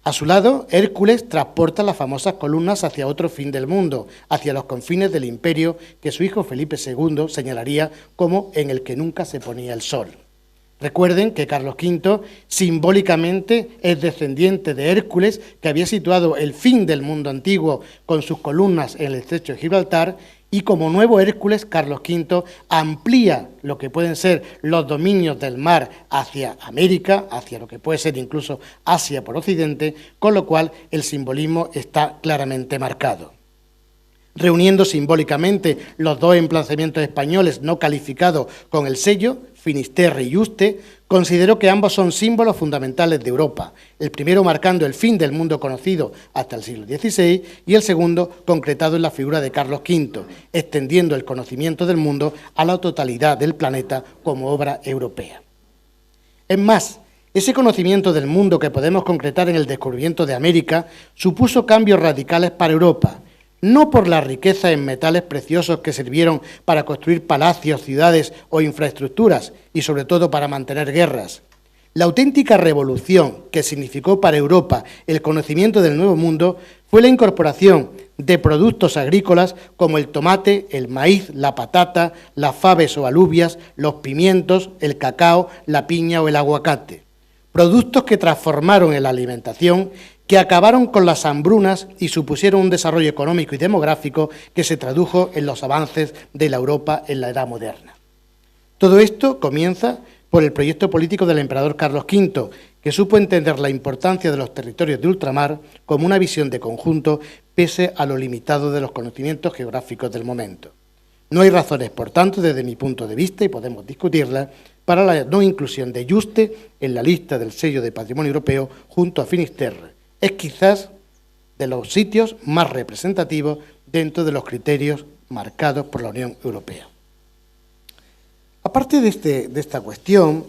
[SPEAKER 2] A su lado, Hércules transporta las famosas columnas hacia otro fin del mundo, hacia los confines del imperio que su hijo Felipe II señalaría como en el que nunca se ponía el sol. Recuerden que Carlos V simbólicamente es descendiente de Hércules, que había situado el fin del mundo antiguo con sus columnas en el estrecho de Gibraltar, y como nuevo Hércules, Carlos V amplía lo que pueden ser los dominios del mar hacia América, hacia lo que puede ser incluso Asia por Occidente, con lo cual el simbolismo está claramente marcado. Reuniendo simbólicamente los dos emplazamientos españoles no calificados con el sello, Finisterre y Yuste, considero que ambos son símbolos fundamentales de Europa, el primero marcando el fin del mundo conocido hasta el siglo XVI y el segundo concretado en la figura de Carlos V, extendiendo el conocimiento del mundo a la totalidad del planeta como obra europea. Es más, ese conocimiento del mundo que podemos concretar en el descubrimiento de América supuso cambios radicales para Europa, no por la riqueza en metales preciosos que sirvieron para construir palacios, ciudades o infraestructuras, y sobre todo para mantener guerras. La auténtica revolución que significó para Europa el conocimiento del Nuevo Mundo fue la incorporación de productos agrícolas como el tomate, el maíz, la patata, las faves o alubias, los pimientos, el cacao, la piña o el aguacate. Productos que transformaron en la alimentación, que acabaron con las hambrunas y supusieron un desarrollo económico y demográfico que se tradujo en los avances de la Europa en la Edad Moderna. Todo esto comienza por el proyecto político del emperador Carlos V, que supo entender la importancia de los territorios de ultramar como una visión de conjunto pese a lo limitado de los conocimientos geográficos del momento. No hay razones, por tanto, desde mi punto de vista, y podemos discutirlas, para la no inclusión de Yuste en la lista del sello de Patrimonio Europeo junto a Finisterre. Es quizás de los sitios más representativos dentro de los criterios marcados por la Unión Europea. Aparte de esta cuestión,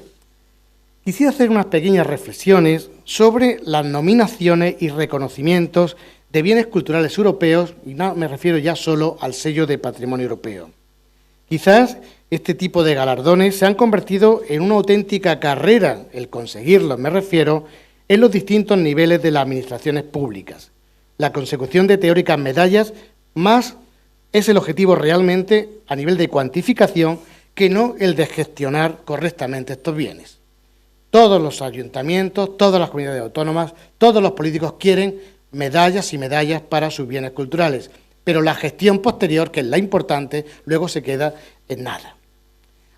[SPEAKER 2] quisiera hacer unas pequeñas reflexiones sobre las nominaciones y reconocimientos de bienes culturales europeos, y no me refiero ya solo al sello de Patrimonio Europeo. Quizás este tipo de galardones se han convertido en una auténtica carrera, el conseguirlos me refiero, en los distintos niveles de las administraciones públicas. La consecución de teóricas medallas más es el objetivo realmente a nivel de cuantificación que no el de gestionar correctamente estos bienes. Todos los ayuntamientos, todas las comunidades autónomas, todos los políticos quieren medallas y medallas para sus bienes culturales, pero la gestión posterior, que es la importante, luego se queda en nada.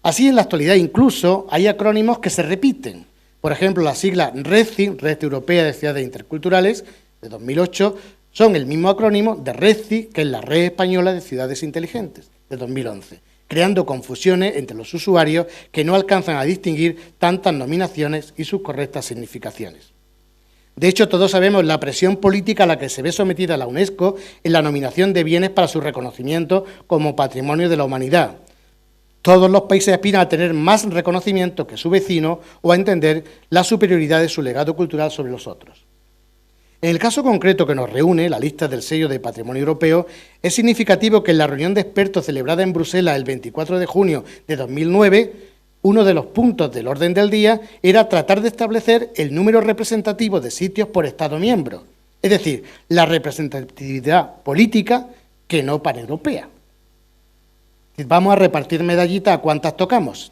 [SPEAKER 2] Así, en la actualidad incluso hay acrónimos que se repiten. Por ejemplo, la sigla RECI, Red Europea de Ciudades Interculturales, de 2008, son el mismo acrónimo de RECI, que es la Red Española de Ciudades Inteligentes, de 2011, creando confusiones entre los usuarios que no alcanzan a distinguir tantas nominaciones y sus correctas significaciones. De hecho, todos sabemos la presión política a la que se ve sometida la UNESCO en la nominación de bienes para su reconocimiento como Patrimonio de la Humanidad. Todos los países aspiran a tener más reconocimiento que su vecino o a entender la superioridad de su legado cultural sobre los otros. En el caso concreto que nos reúne, la lista del sello de Patrimonio Europeo, es significativo que en la reunión de expertos celebrada en Bruselas el 24 de junio de 2009, uno de los puntos del orden del día era tratar de establecer el número representativo de sitios por Estado miembro, es decir, la representatividad política que no paneuropea. Vamos a repartir medallitas, ¿a cuántas tocamos?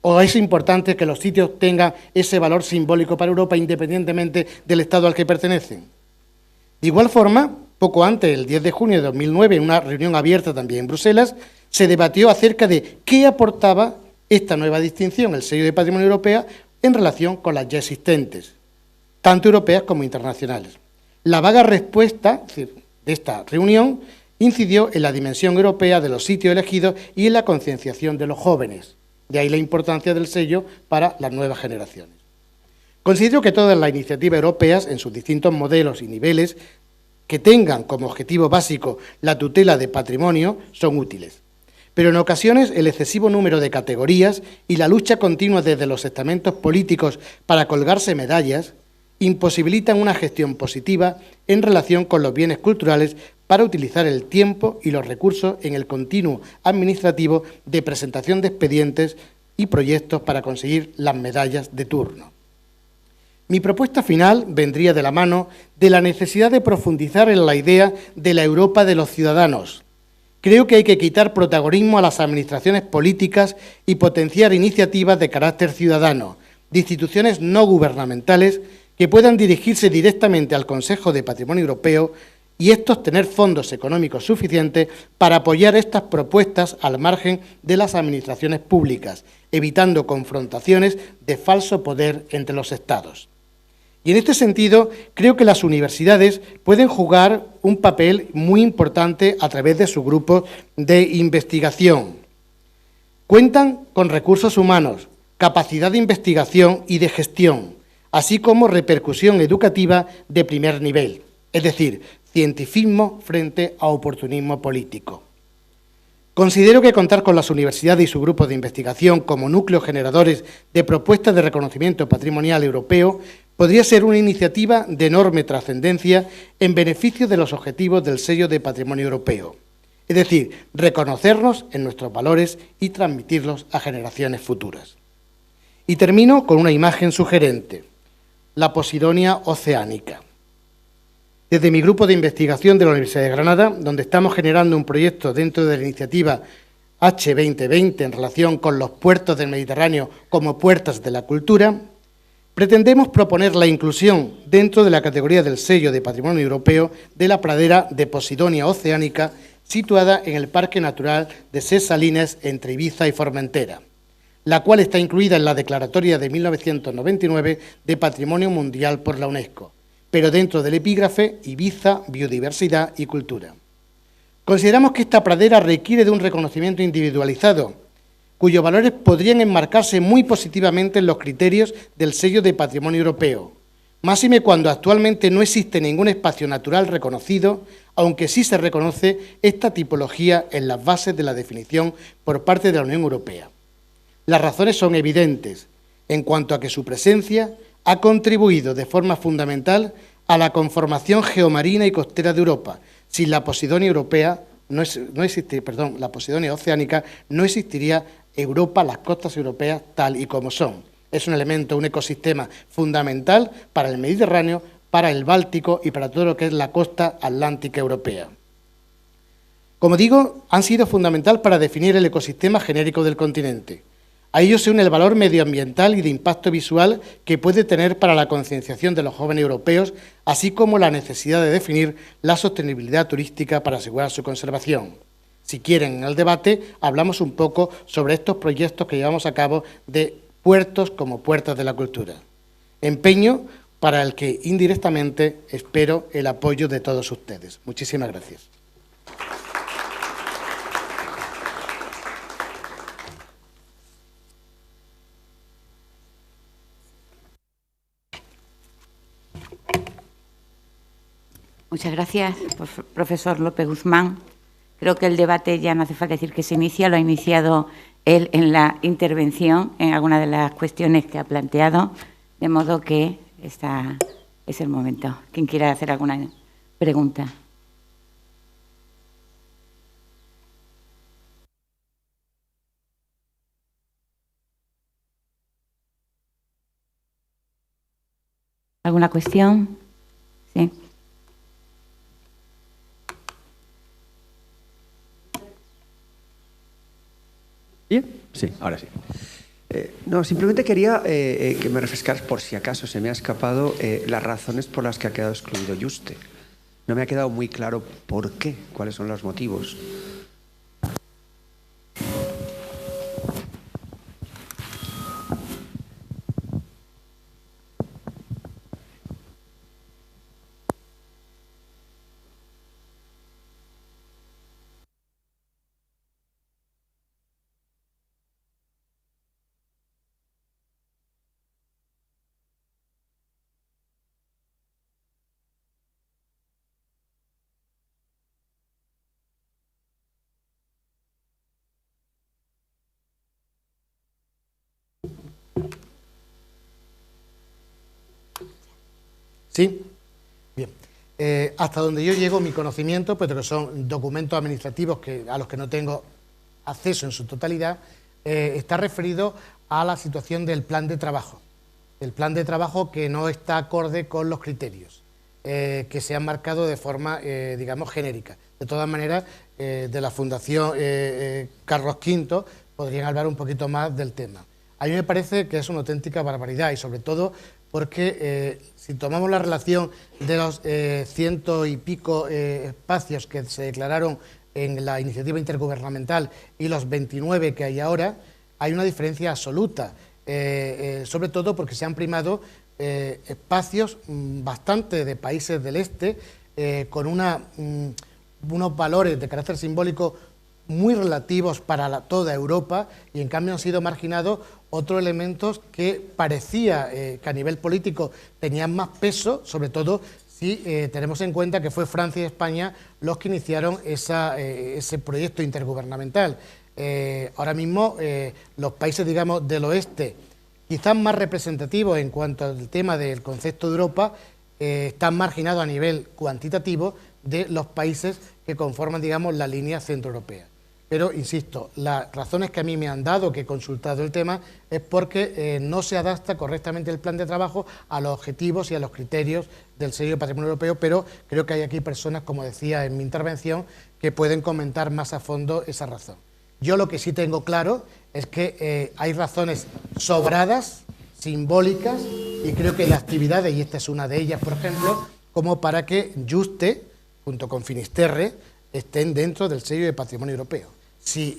[SPEAKER 2] ¿O es importante que los sitios tengan ese valor simbólico para Europa independientemente del Estado al que pertenecen? De igual forma, poco antes, el 10 de junio de 2009, en una reunión abierta también en Bruselas, se debatió acerca de qué aportaba esta nueva distinción, el sello de Patrimonio Europeo, en relación con las ya existentes, tanto europeas como internacionales. La vaga respuesta de esta reunión incidió en la dimensión europea de los sitios elegidos y en la concienciación de los jóvenes. De ahí la importancia del sello para las nuevas generaciones. Considero que todas las iniciativas europeas, en sus distintos modelos y niveles, que tengan como objetivo básico la tutela de patrimonio, son útiles. Pero en ocasiones el excesivo número de categorías y la lucha continua desde los estamentos políticos para colgarse medallas imposibilitan una gestión positiva en relación con los bienes culturales para utilizar el tiempo y los recursos en el continuo administrativo de presentación de expedientes y proyectos para conseguir las medallas de turno. Mi propuesta final vendría de la mano de la necesidad de profundizar en la idea de la Europa de los ciudadanos. Creo que hay que quitar protagonismo a las administraciones políticas y potenciar iniciativas de carácter ciudadano, de instituciones no gubernamentales que puedan dirigirse directamente al Consejo de Patrimonio Europeo y estos tener fondos económicos suficientes para apoyar estas propuestas al margen de las administraciones públicas, evitando confrontaciones de falso poder entre los Estados. Y en este sentido, creo que las universidades pueden jugar un papel muy importante a través de su grupo de investigación. Cuentan con recursos humanos, capacidad de investigación y de gestión, así como repercusión educativa de primer nivel, es decir, cientificismo frente a oportunismo político. Considero que contar con las universidades y su grupo de investigación como núcleos generadores de propuestas de reconocimiento patrimonial europeo podría ser una iniciativa de enorme trascendencia en beneficio de los objetivos del sello de Patrimonio Europeo, es decir, reconocernos en nuestros valores y transmitirlos a generaciones futuras. Y termino con una imagen sugerente, la Posidonia oceánica. Desde mi grupo de investigación de la Universidad de Granada, donde estamos generando un proyecto dentro de la iniciativa H2020 en relación con los puertos del Mediterráneo como puertas de la cultura, pretendemos proponer la inclusión dentro de la categoría del sello de Patrimonio Europeo de la pradera de Posidonia oceánica situada en el Parque Natural de Ses Salines entre Ibiza y Formentera, la cual está incluida en la declaratoria de 1999 de Patrimonio Mundial por la UNESCO, pero dentro del epígrafe Ibiza, Biodiversidad y Cultura. Consideramos que esta pradera requiere de un reconocimiento individualizado, cuyos valores podrían enmarcarse muy positivamente en los criterios del sello de Patrimonio Europeo, máxime cuando actualmente no existe ningún espacio natural reconocido, aunque sí se reconoce esta tipología en las bases de la definición por parte de la Unión Europea. Las razones son evidentes, en cuanto a que su presencia ha contribuido de forma fundamental a la conformación geomarina y costera de Europa. Sin la Posidonia la Posidonia oceánica, no existiría Europa, las costas europeas tal y como son. Es un elemento, un ecosistema fundamental para el Mediterráneo, para el Báltico y para todo lo que es la costa atlántica europea. Como digo, han sido fundamental para definir el ecosistema genérico del continente. A ello se une el valor medioambiental y de impacto visual que puede tener para la concienciación de los jóvenes europeos, así como la necesidad de definir la sostenibilidad turística para asegurar su conservación. Si quieren, en el debate hablamos un poco sobre estos proyectos que llevamos a cabo de puertos como puertas de la cultura. Empeño para el que indirectamente espero el apoyo de todos ustedes. Muchísimas gracias.
[SPEAKER 1] Muchas gracias, profesor López Guzmán. Creo que el debate ya no hace falta decir que se inicia, lo ha iniciado él en la intervención, en algunas de las cuestiones que ha planteado, de modo que esta es el momento. ¿Quién quiera hacer alguna pregunta? ¿Alguna cuestión? Sí.
[SPEAKER 3] ¿Bien? Sí, ahora sí. No, simplemente quería que me refrescaras, por si acaso se me ha escapado, las razones por las que ha quedado excluido Yuste. No me ha quedado muy claro por qué, cuáles son los motivos.
[SPEAKER 2] ¿Sí? Bien. Hasta donde yo llego, mi conocimiento, pues de que son documentos administrativos a los que no tengo acceso en su totalidad, está referido a la situación del plan de trabajo. El plan de trabajo que no está acorde con los criterios que se han marcado de forma, digamos, genérica. De todas maneras, de la Fundación Carlos V podrían hablar un poquito más del tema. A mí me parece que es una auténtica barbaridad y sobre todo porque si tomamos la relación de los ciento y pico espacios que se declararon en la iniciativa intergubernamental y los 29 que hay ahora, hay una diferencia absoluta, sobre todo porque se han primado espacios bastante de países del este con unos valores de carácter simbólico muy relativos para toda Europa y en cambio han sido marginados otros elementos que parecía que a nivel político tenían más peso, sobre todo si tenemos en cuenta que fue Francia y España los que iniciaron ese proyecto intergubernamental. Ahora mismo los países, digamos, del oeste, quizás más representativos en cuanto al tema del concepto de Europa, están marginados a nivel cuantitativo de los países que conforman, digamos, la línea centroeuropea. Pero, insisto, las razones que a mí me han dado, que he consultado el tema, es porque no se adapta correctamente el plan de trabajo a los objetivos y a los criterios del sello de Patrimonio Europeo, pero creo que hay aquí personas, como decía en mi intervención, que pueden comentar más a fondo esa razón. Yo lo que sí tengo claro es que hay razones sobradas, simbólicas, y creo que las actividades, y esta es una de ellas, por ejemplo, como para que Yuste, junto con Finisterre, estén dentro del sello de Patrimonio Europeo. Si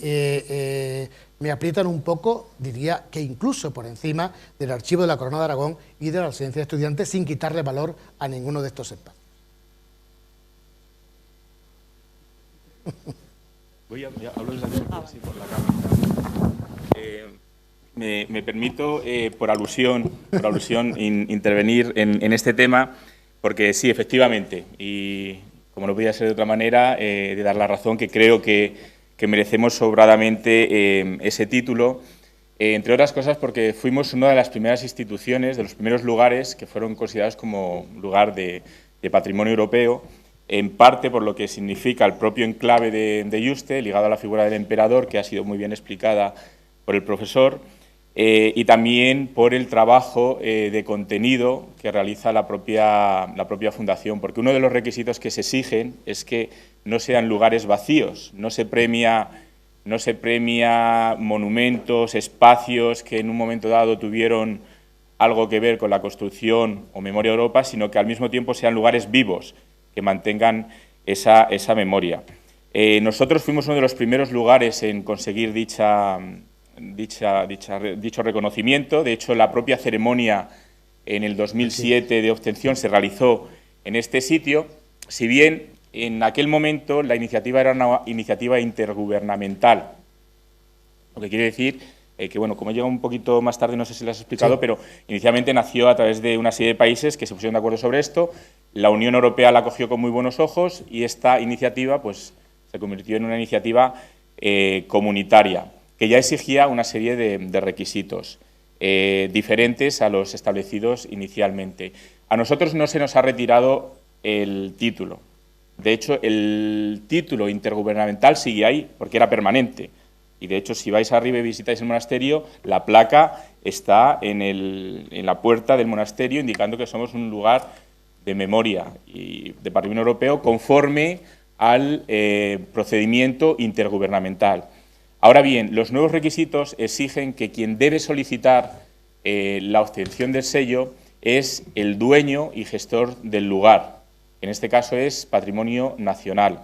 [SPEAKER 2] me aprietan un poco, diría que incluso por encima del Archivo de la Corona de Aragón y de la Residencia de Estudiantes, sin quitarle valor a ninguno de estos espacios.
[SPEAKER 4] Hablo así por la cámara. Me permito, por alusión intervenir en este tema, porque sí, efectivamente, y como no podía ser de otra manera, de dar la razón que creo que merecemos sobradamente ese título, entre otras cosas porque fuimos una de las primeras instituciones, de los primeros lugares que fueron considerados como lugar de patrimonio europeo, en parte por lo que significa el propio enclave de Yuste, ligado a la figura del emperador, que ha sido muy bien explicada por el profesor, y también por el trabajo de contenido que realiza la propia Fundación, porque uno de los requisitos que se exigen es que no sean lugares vacíos, no se premia monumentos, espacios que en un momento dado tuvieron algo que ver con la construcción o memoria de Europa, sino que al mismo tiempo sean lugares vivos, que mantengan esa memoria. Nosotros fuimos uno de los primeros lugares en conseguir dicho reconocimiento. De hecho, la propia ceremonia en el 2007 de obtención se realizó en este sitio, si bien en aquel momento la iniciativa era una iniciativa intergubernamental, lo que quiere decir que, bueno, como llega un poquito más tarde, no sé si lo has explicado, sí, pero inicialmente nació a través de una serie de países que se pusieron de acuerdo sobre esto. La Unión Europea la acogió con muy buenos ojos y esta iniciativa pues, se convirtió en una iniciativa comunitaria, que ya exigía una serie de requisitos diferentes a los establecidos inicialmente. A nosotros no se nos ha retirado el título. De hecho, el título intergubernamental sigue ahí porque era permanente. Y, de hecho, si vais arriba y visitáis el monasterio, la placa está en la puerta del monasterio indicando que somos un lugar de memoria y de patrimonio europeo conforme al procedimiento intergubernamental. Ahora bien, los nuevos requisitos exigen que quien debe solicitar la obtención del sello es el dueño y gestor del lugar. En este caso es Patrimonio Nacional.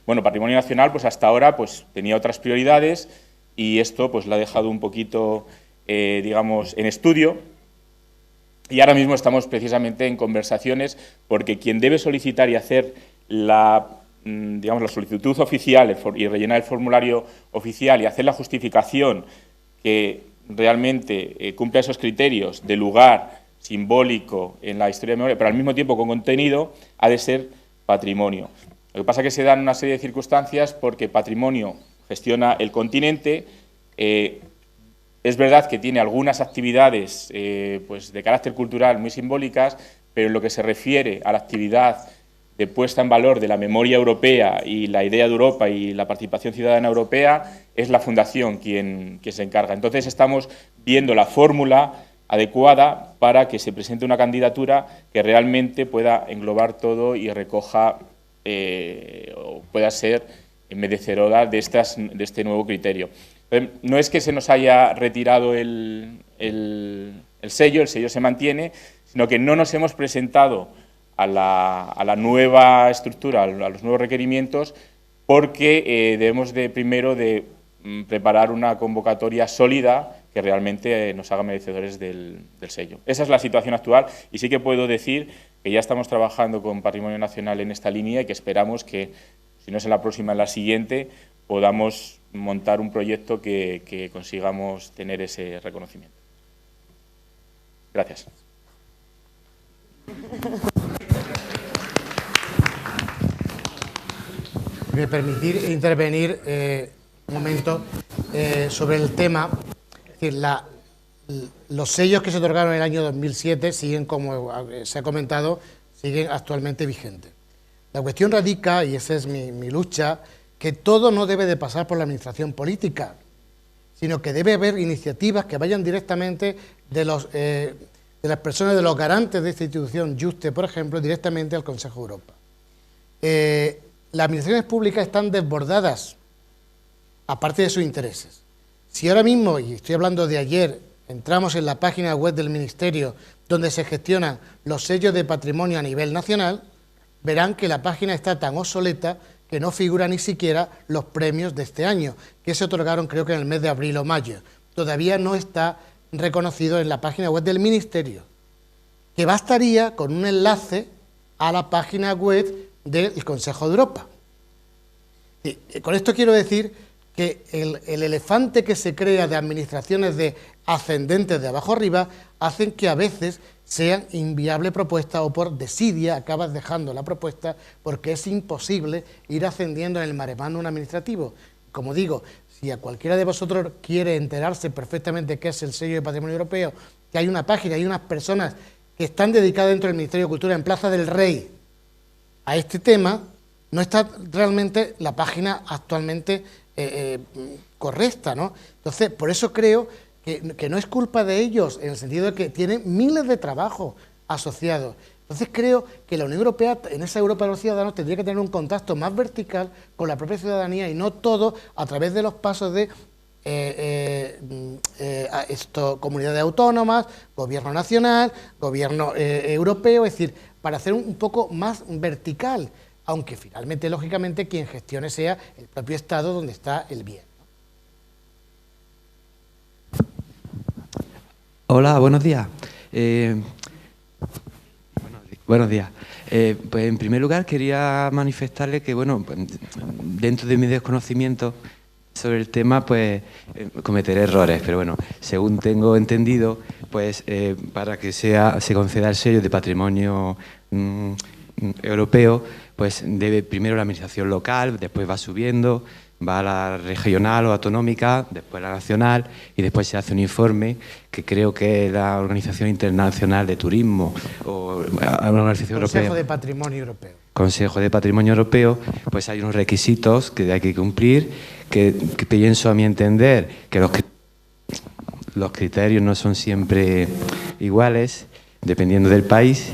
[SPEAKER 4] Bueno, Patrimonio Nacional, pues hasta ahora pues, tenía otras prioridades y esto pues, lo ha dejado un poquito, digamos, en estudio. Y ahora mismo estamos precisamente en conversaciones porque quien debe solicitar y hacer la solicitud oficial y rellenar el formulario oficial y hacer la justificación que realmente cumpla esos criterios de lugar simbólico en la historia de memoria, pero al mismo tiempo con contenido, ha de ser patrimonio. Lo que pasa es que se dan una serie de circunstancias porque Patrimonio gestiona el continente. Es verdad que tiene algunas actividades pues de carácter cultural muy simbólicas, pero en lo que se refiere a la actividad de puesta en valor de la memoria europea y la idea de Europa y la participación ciudadana europea, es la Fundación quien se encarga. Entonces, estamos viendo la fórmula adecuada para que se presente una candidatura que realmente pueda englobar todo y recoja o pueda ser merecedora de este nuevo criterio. Entonces, no es que se nos haya retirado el sello se mantiene, sino que no nos hemos presentado a la nueva estructura, a los nuevos requerimientos, porque debemos primero de preparar una convocatoria sólida que realmente nos haga merecedores del sello. Esa es la situación actual y sí que puedo decir que ya estamos trabajando con Patrimonio Nacional en esta línea y que esperamos que, si no es en la próxima, en la siguiente, podamos montar un proyecto que consigamos tener ese reconocimiento. Gracias.
[SPEAKER 2] Me permitir intervenir un momento sobre el tema. Es decir, los sellos que se otorgaron en el año 2007 siguen, como se ha comentado, siguen actualmente vigentes. La cuestión radica, y esa es mi lucha, que todo no debe de pasar por la administración política, sino que debe haber iniciativas que vayan directamente de las personas, de los garantes de esta institución, Juste, por ejemplo, directamente al Consejo de Europa. Las administraciones públicas están desbordadas, aparte de sus intereses. Si ahora mismo, y estoy hablando de ayer, entramos en la página web del Ministerio, donde se gestionan los sellos de patrimonio a nivel nacional, verán que la página está tan obsoleta que no figuran ni siquiera los premios de este año, que se otorgaron creo que en el mes de abril o mayo. Todavía no está reconocido en la página web del Ministerio, que bastaría con un enlace a la página web del Consejo de Europa. Y con esto quiero decir que el elefante que se crea de administraciones de ascendentes de abajo arriba hacen que a veces sean inviable propuesta o por desidia acabas dejando la propuesta porque es imposible ir ascendiendo en el maremágnum administrativo. Como digo, si a cualquiera de vosotros quiere enterarse perfectamente de qué es el sello de Patrimonio Europeo, que hay una página, hay unas personas que están dedicadas dentro del Ministerio de Cultura en Plaza del Rey a este tema, no está realmente la página actualmente correcta, ¿no? Entonces, por eso creo que no es culpa de ellos, en el sentido de que tienen miles de trabajos asociados. Entonces creo que la Unión Europea, en esa Europa de los ciudadanos, tendría que tener un contacto más vertical con la propia ciudadanía y no todo a través de los pasos de comunidades autónomas, gobierno nacional, gobierno europeo, es decir, para hacer un poco más vertical, aunque finalmente, lógicamente, quien gestione sea el propio Estado donde está el bien.
[SPEAKER 3] Hola, buenos días. Buenos días. Pues en primer lugar quería manifestarle que, bueno, dentro de mi desconocimiento sobre el tema, pues cometeré errores, pero bueno, según tengo entendido, pues para que se conceda el sello de patrimonio europeo, pues debe primero la administración local, después va subiendo, va a la regional o autonómica, después la nacional y después se hace un informe que creo que es la Organización Internacional de Turismo o la Organización Europea.
[SPEAKER 2] Consejo de Patrimonio Europeo.
[SPEAKER 3] Consejo de Patrimonio Europeo, pues hay unos requisitos que hay que cumplir, que pienso a mi entender que los criterios no son siempre iguales, dependiendo del país.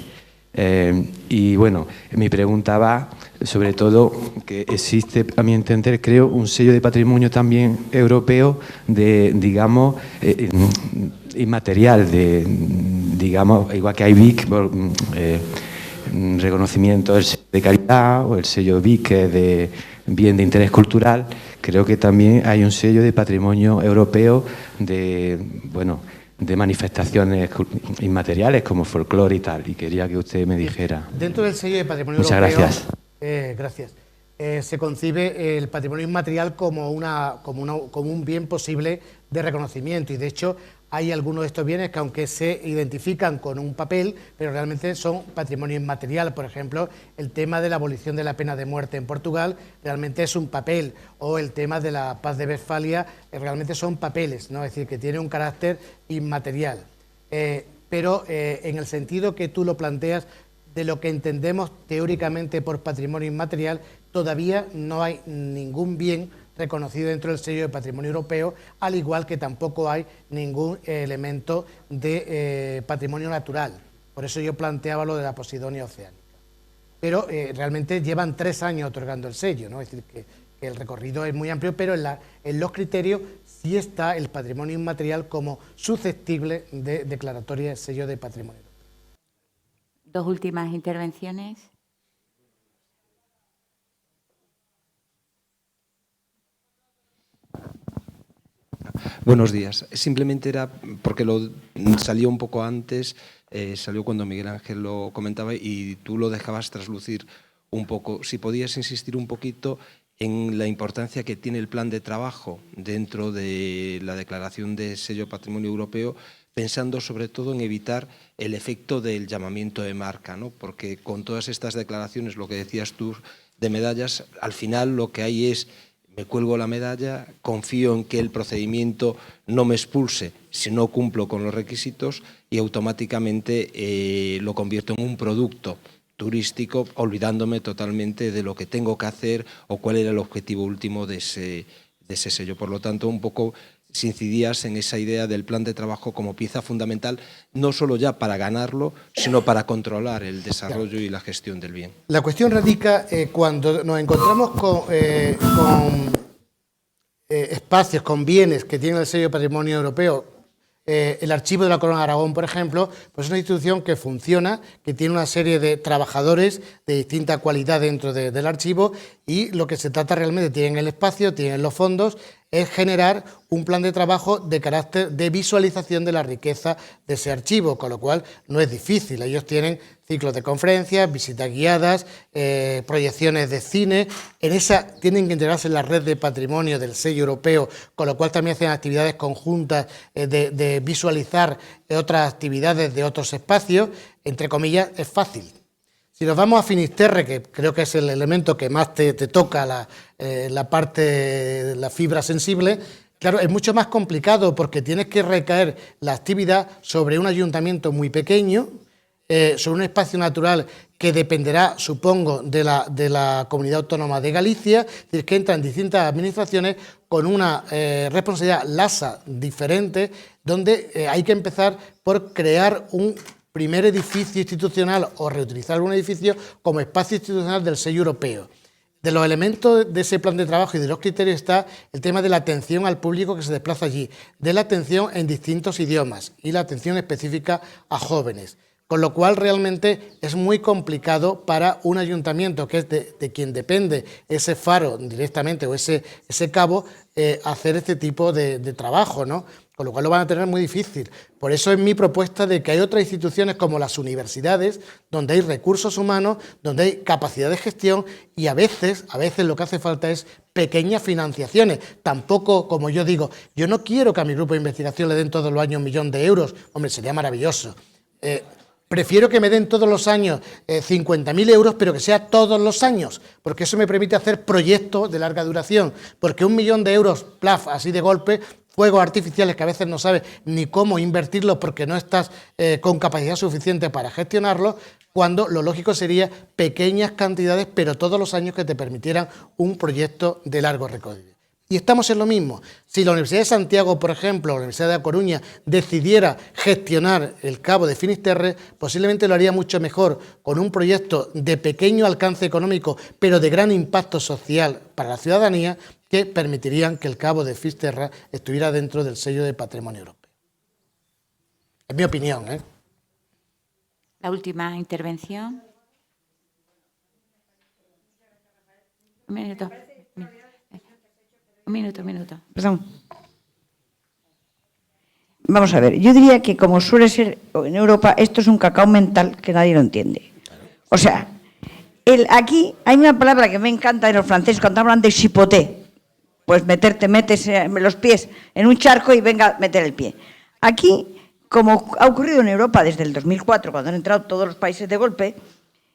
[SPEAKER 3] Y bueno, mi pregunta va sobre todo que existe, a mi entender, creo, un sello de patrimonio también europeo de, digamos, inmaterial, de, digamos, igual que hay BIC, reconocimiento del sello de calidad o el sello BIC, que es de bien de interés cultural. Creo que también hay un sello de patrimonio europeo de, bueno, de manifestaciones inmateriales como folclore y tal, y quería que usted me dijera.
[SPEAKER 2] Dentro del sello de patrimonio
[SPEAKER 3] Muchas
[SPEAKER 2] europeo,
[SPEAKER 3] gracias.
[SPEAKER 2] Gracias. Se concibe el patrimonio inmaterial como un bien posible de reconocimiento, y de hecho hay algunos de estos bienes que, aunque se identifican con un papel, pero realmente son patrimonio inmaterial. Por ejemplo, el tema de la abolición de la pena de muerte en Portugal realmente es un papel, o el tema de la paz de Westfalia realmente son papeles, ¿no? Es decir, que tiene un carácter inmaterial. pero en el sentido que tú lo planteas, de lo que entendemos teóricamente por patrimonio inmaterial, todavía no hay ningún bien reconocido dentro del sello de patrimonio europeo, al igual que tampoco hay ningún elemento de patrimonio natural. Por eso yo planteaba lo de la Posidonia oceánica. Pero realmente llevan 3 años otorgando el sello, ¿no? Es decir, que el recorrido es muy amplio, pero en los criterios sí está el patrimonio inmaterial como susceptible de declaratoria de sello de patrimonio.
[SPEAKER 1] 2 últimas intervenciones.
[SPEAKER 3] Buenos días. Simplemente era porque salió un poco antes, salió cuando Miguel Ángel lo comentaba y tú lo dejabas traslucir un poco. Si podías insistir un poquito en la importancia que tiene el plan de trabajo dentro de la declaración de sello Patrimonio Europeo, pensando sobre todo en evitar el efecto del llamamiento de marca, ¿no? Porque con todas estas declaraciones, lo que decías tú de medallas, al final lo que hay es: me cuelgo la medalla, confío en que el procedimiento no me expulse si no cumplo con los requisitos y automáticamente lo convierto en un producto turístico, olvidándome totalmente de lo que tengo que hacer o cuál era el objetivo último de ese sello. Por lo tanto, un poco si incidías en esa idea del plan de trabajo como pieza fundamental, no solo ya para ganarlo, sino para controlar el desarrollo y la gestión del bien.
[SPEAKER 2] La cuestión radica cuando nos encontramos con espacios, con bienes que tienen el sello de Patrimonio Europeo. El Archivo de la Corona de Aragón, por ejemplo, pues es una institución que funciona, que tiene una serie de trabajadores de distinta cualidad dentro del archivo, y lo que se trata realmente, tienen el espacio, tienen los fondos, es generar un plan de trabajo de carácter de visualización de la riqueza de ese archivo, con lo cual no es difícil. Ellos tienen ciclos de conferencias, visitas guiadas, proyecciones de cine. En esa tienen que integrarse en la red de patrimonio del sello europeo, con lo cual también hacen actividades conjuntas de visualizar otras actividades de otros espacios. Entre comillas, es fácil. Si nos vamos a Finisterre, que creo que es el elemento que más te toca la parte de la fibra sensible, claro, es mucho más complicado porque tienes que recaer la actividad sobre un ayuntamiento muy pequeño, sobre un espacio natural que dependerá, supongo, de la Comunidad Autónoma de Galicia, es decir, que entran distintas administraciones con una responsabilidad lasa diferente, donde hay que empezar por crear un primer edificio institucional o reutilizar algún edificio como espacio institucional del sello europeo. De los elementos de ese plan de trabajo y de los criterios está el tema de la atención al público que se desplaza allí, de la atención en distintos idiomas y la atención específica a jóvenes. Con lo cual realmente es muy complicado para un ayuntamiento, que es de quien depende ese faro directamente o ese cabo, hacer este tipo de trabajo, ¿no? Con lo cual lo van a tener muy difícil. Por eso es mi propuesta de que hay otras instituciones como las universidades, donde hay recursos humanos, donde hay capacidad de gestión y a veces lo que hace falta es pequeñas financiaciones. Tampoco, como yo digo, yo no quiero que a mi grupo de investigación le den todos los años 1 millón de euros. Hombre, sería maravilloso. Prefiero que me den todos los años 50.000 euros, pero que sea todos los años, porque eso me permite hacer proyectos de larga duración, porque 1 millón de euros, plaf, así de golpe, fuegos artificiales que a veces no sabes ni cómo invertirlos porque no estás con capacidad suficiente para gestionarlos, cuando lo lógico sería pequeñas cantidades, pero todos los años que te permitieran un proyecto de largo recorrido. Y estamos en lo mismo. Si la Universidad de Santiago, por ejemplo, o la Universidad de A Coruña decidiera gestionar el Cabo de Finisterre, posiblemente lo haría mucho mejor con un proyecto de pequeño alcance económico, pero de gran impacto social para la ciudadanía, que permitirían que el Cabo de Finisterre estuviera dentro del sello de Patrimonio Europeo. Es mi opinión, ¿eh?
[SPEAKER 1] La última intervención. Un minuto. Un minuto.
[SPEAKER 5] Perdón. Vamos a ver, yo diría que como suele ser en Europa, esto es un cacao mental que nadie lo entiende. O sea, aquí hay una palabra que me encanta de los franceses cuando hablan de chipoté. Pues metes los pies en un charco y venga a meter el pie. Aquí, como ha ocurrido en Europa desde el 2004, cuando han entrado todos los países de golpe,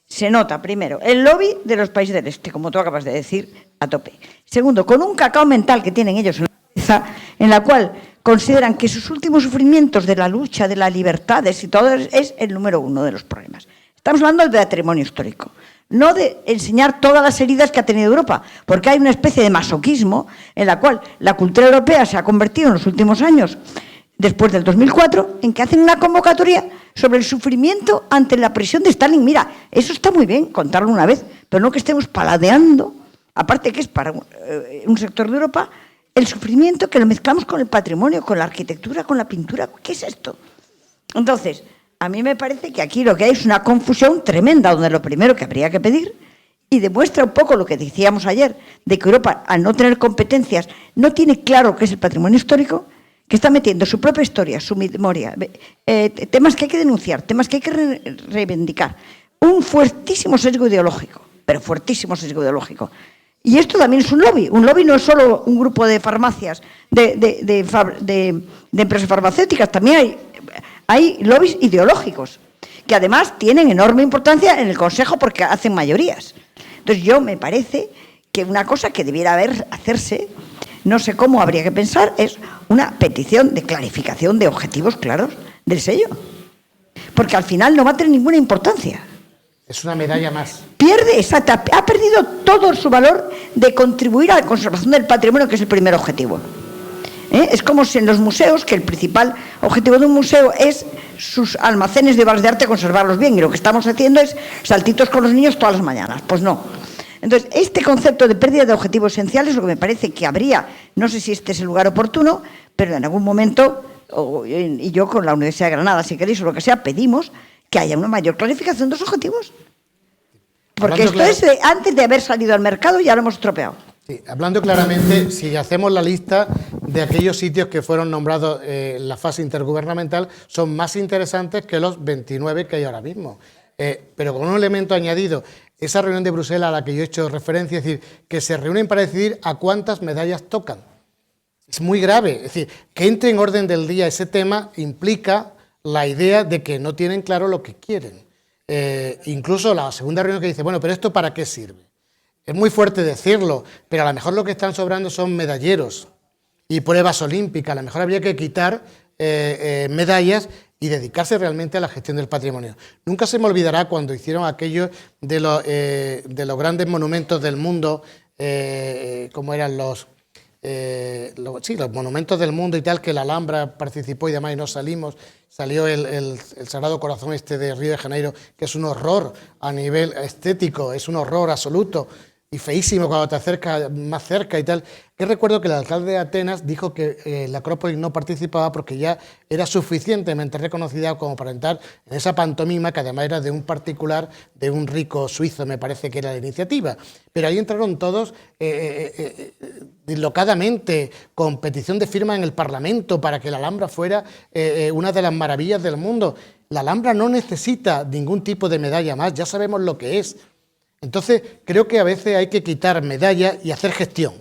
[SPEAKER 5] se nota, primero, el lobby de los países del este, como tú acabas de decir, a tope. Segundo, con un cacao mental que tienen ellos en la cabeza, en la cual consideran que sus últimos sufrimientos de la lucha, de las libertades y todo es el número 1 de los problemas. Estamos hablando del patrimonio histórico, no de enseñar todas las heridas que ha tenido Europa, porque hay una especie de masoquismo en la cual la cultura europea se ha convertido en los últimos años, después del 2004, en que hacen una convocatoria sobre el sufrimiento ante la presión de Stalin. Mira, eso está muy bien, contarlo una vez, pero no que estemos paladeando, aparte que es para un sector de Europa, el sufrimiento que lo mezclamos con el patrimonio, con la arquitectura, con la pintura. ¿Qué es esto? Entonces, a mí me parece que aquí lo que hay es una confusión tremenda, donde lo primero que habría que pedir, y demuestra un poco lo que decíamos ayer, de que Europa, al no tener competencias, no tiene claro qué es el patrimonio histórico, que está metiendo su propia historia, su memoria, temas que hay que denunciar, temas que hay que reivindicar. Un fuertísimo sesgo ideológico, pero fuertísimo sesgo ideológico. Y esto también es un lobby. Un lobby no es solo un grupo de farmacias, de empresas farmacéuticas, también hay lobbies ideológicos, que además tienen enorme importancia en el Consejo porque hacen mayorías. Entonces yo me parece que una cosa que debiera hacerse, no sé cómo habría que pensar, es una petición de clarificación de objetivos claros del sello. Porque al final no va a tener ninguna importancia.
[SPEAKER 2] Es una medalla más.
[SPEAKER 5] Ha perdido todo su valor de contribuir a la conservación del patrimonio, que es el primer objetivo. Es como si en los museos, que el principal objetivo de un museo es sus almacenes de obras de arte, conservarlos bien, y lo que estamos haciendo es saltitos con los niños todas las mañanas. Pues no. Entonces, este concepto de pérdida de objetivos esenciales es lo que me parece que habría, no sé si este es el lugar oportuno, pero en algún momento, y yo con la Universidad de Granada, si queréis, o lo que sea, pedimos que haya una mayor clarificación de los objetivos. Porque esto es antes de haber salido al mercado, ya lo hemos estropeado.
[SPEAKER 2] Sí, hablando claramente, si hacemos la lista de aquellos sitios que fueron nombrados en la fase intergubernamental, son más interesantes que los 29 que hay ahora mismo. Pero con un elemento añadido, esa reunión de Bruselas a la que yo he hecho referencia, es decir, que se reúnen para decidir a cuántas medallas tocan. Es muy grave, es decir, que entre en orden del día ese tema implica la idea de que no tienen claro lo que quieren. Incluso la segunda reunión que dice, bueno, pero ¿esto para qué sirve? Es muy fuerte decirlo, pero a lo mejor lo que están sobrando son medalleros y pruebas olímpicas. A lo mejor habría que quitar medallas y dedicarse realmente a la gestión del patrimonio. Nunca se me olvidará cuando hicieron aquello de los grandes monumentos del mundo, como eran los monumentos del mundo y tal, que la Alhambra participó y demás y no salimos. Salió el Sagrado Corazón de Río de Janeiro, que es un horror a nivel estético, es un horror absoluto y feísimo cuando te acercas más cerca y tal. Que recuerdo que el alcalde de Atenas dijo que la Acrópolis no participaba porque ya era suficientemente reconocida como para entrar en esa pantomima, que además era de un particular, de un rico suizo, me parece que era la iniciativa. Pero ahí entraron todos dislocadamente, con petición de firma en el Parlamento para que la Alhambra fuera una de las maravillas del mundo. La Alhambra no necesita ningún tipo de medalla más, ya sabemos lo que es. Entonces, creo que a veces hay que quitar medalla y hacer gestión,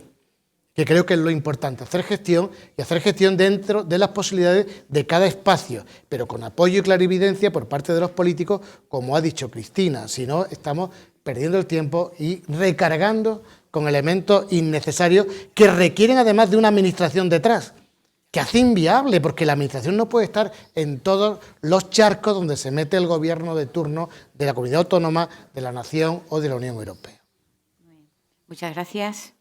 [SPEAKER 2] que creo que es lo importante, hacer gestión y hacer gestión dentro de las posibilidades de cada espacio, pero con apoyo y clarividencia por parte de los políticos, como ha dicho Cristina, si no estamos perdiendo el tiempo y recargando con elementos innecesarios que requieren además de una administración detrás, que hace inviable, porque la administración no puede estar en todos los charcos donde se mete el gobierno de turno de la comunidad autónoma, de la nación o de la Unión Europea.
[SPEAKER 1] Muchas gracias.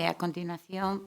[SPEAKER 1] A continuación...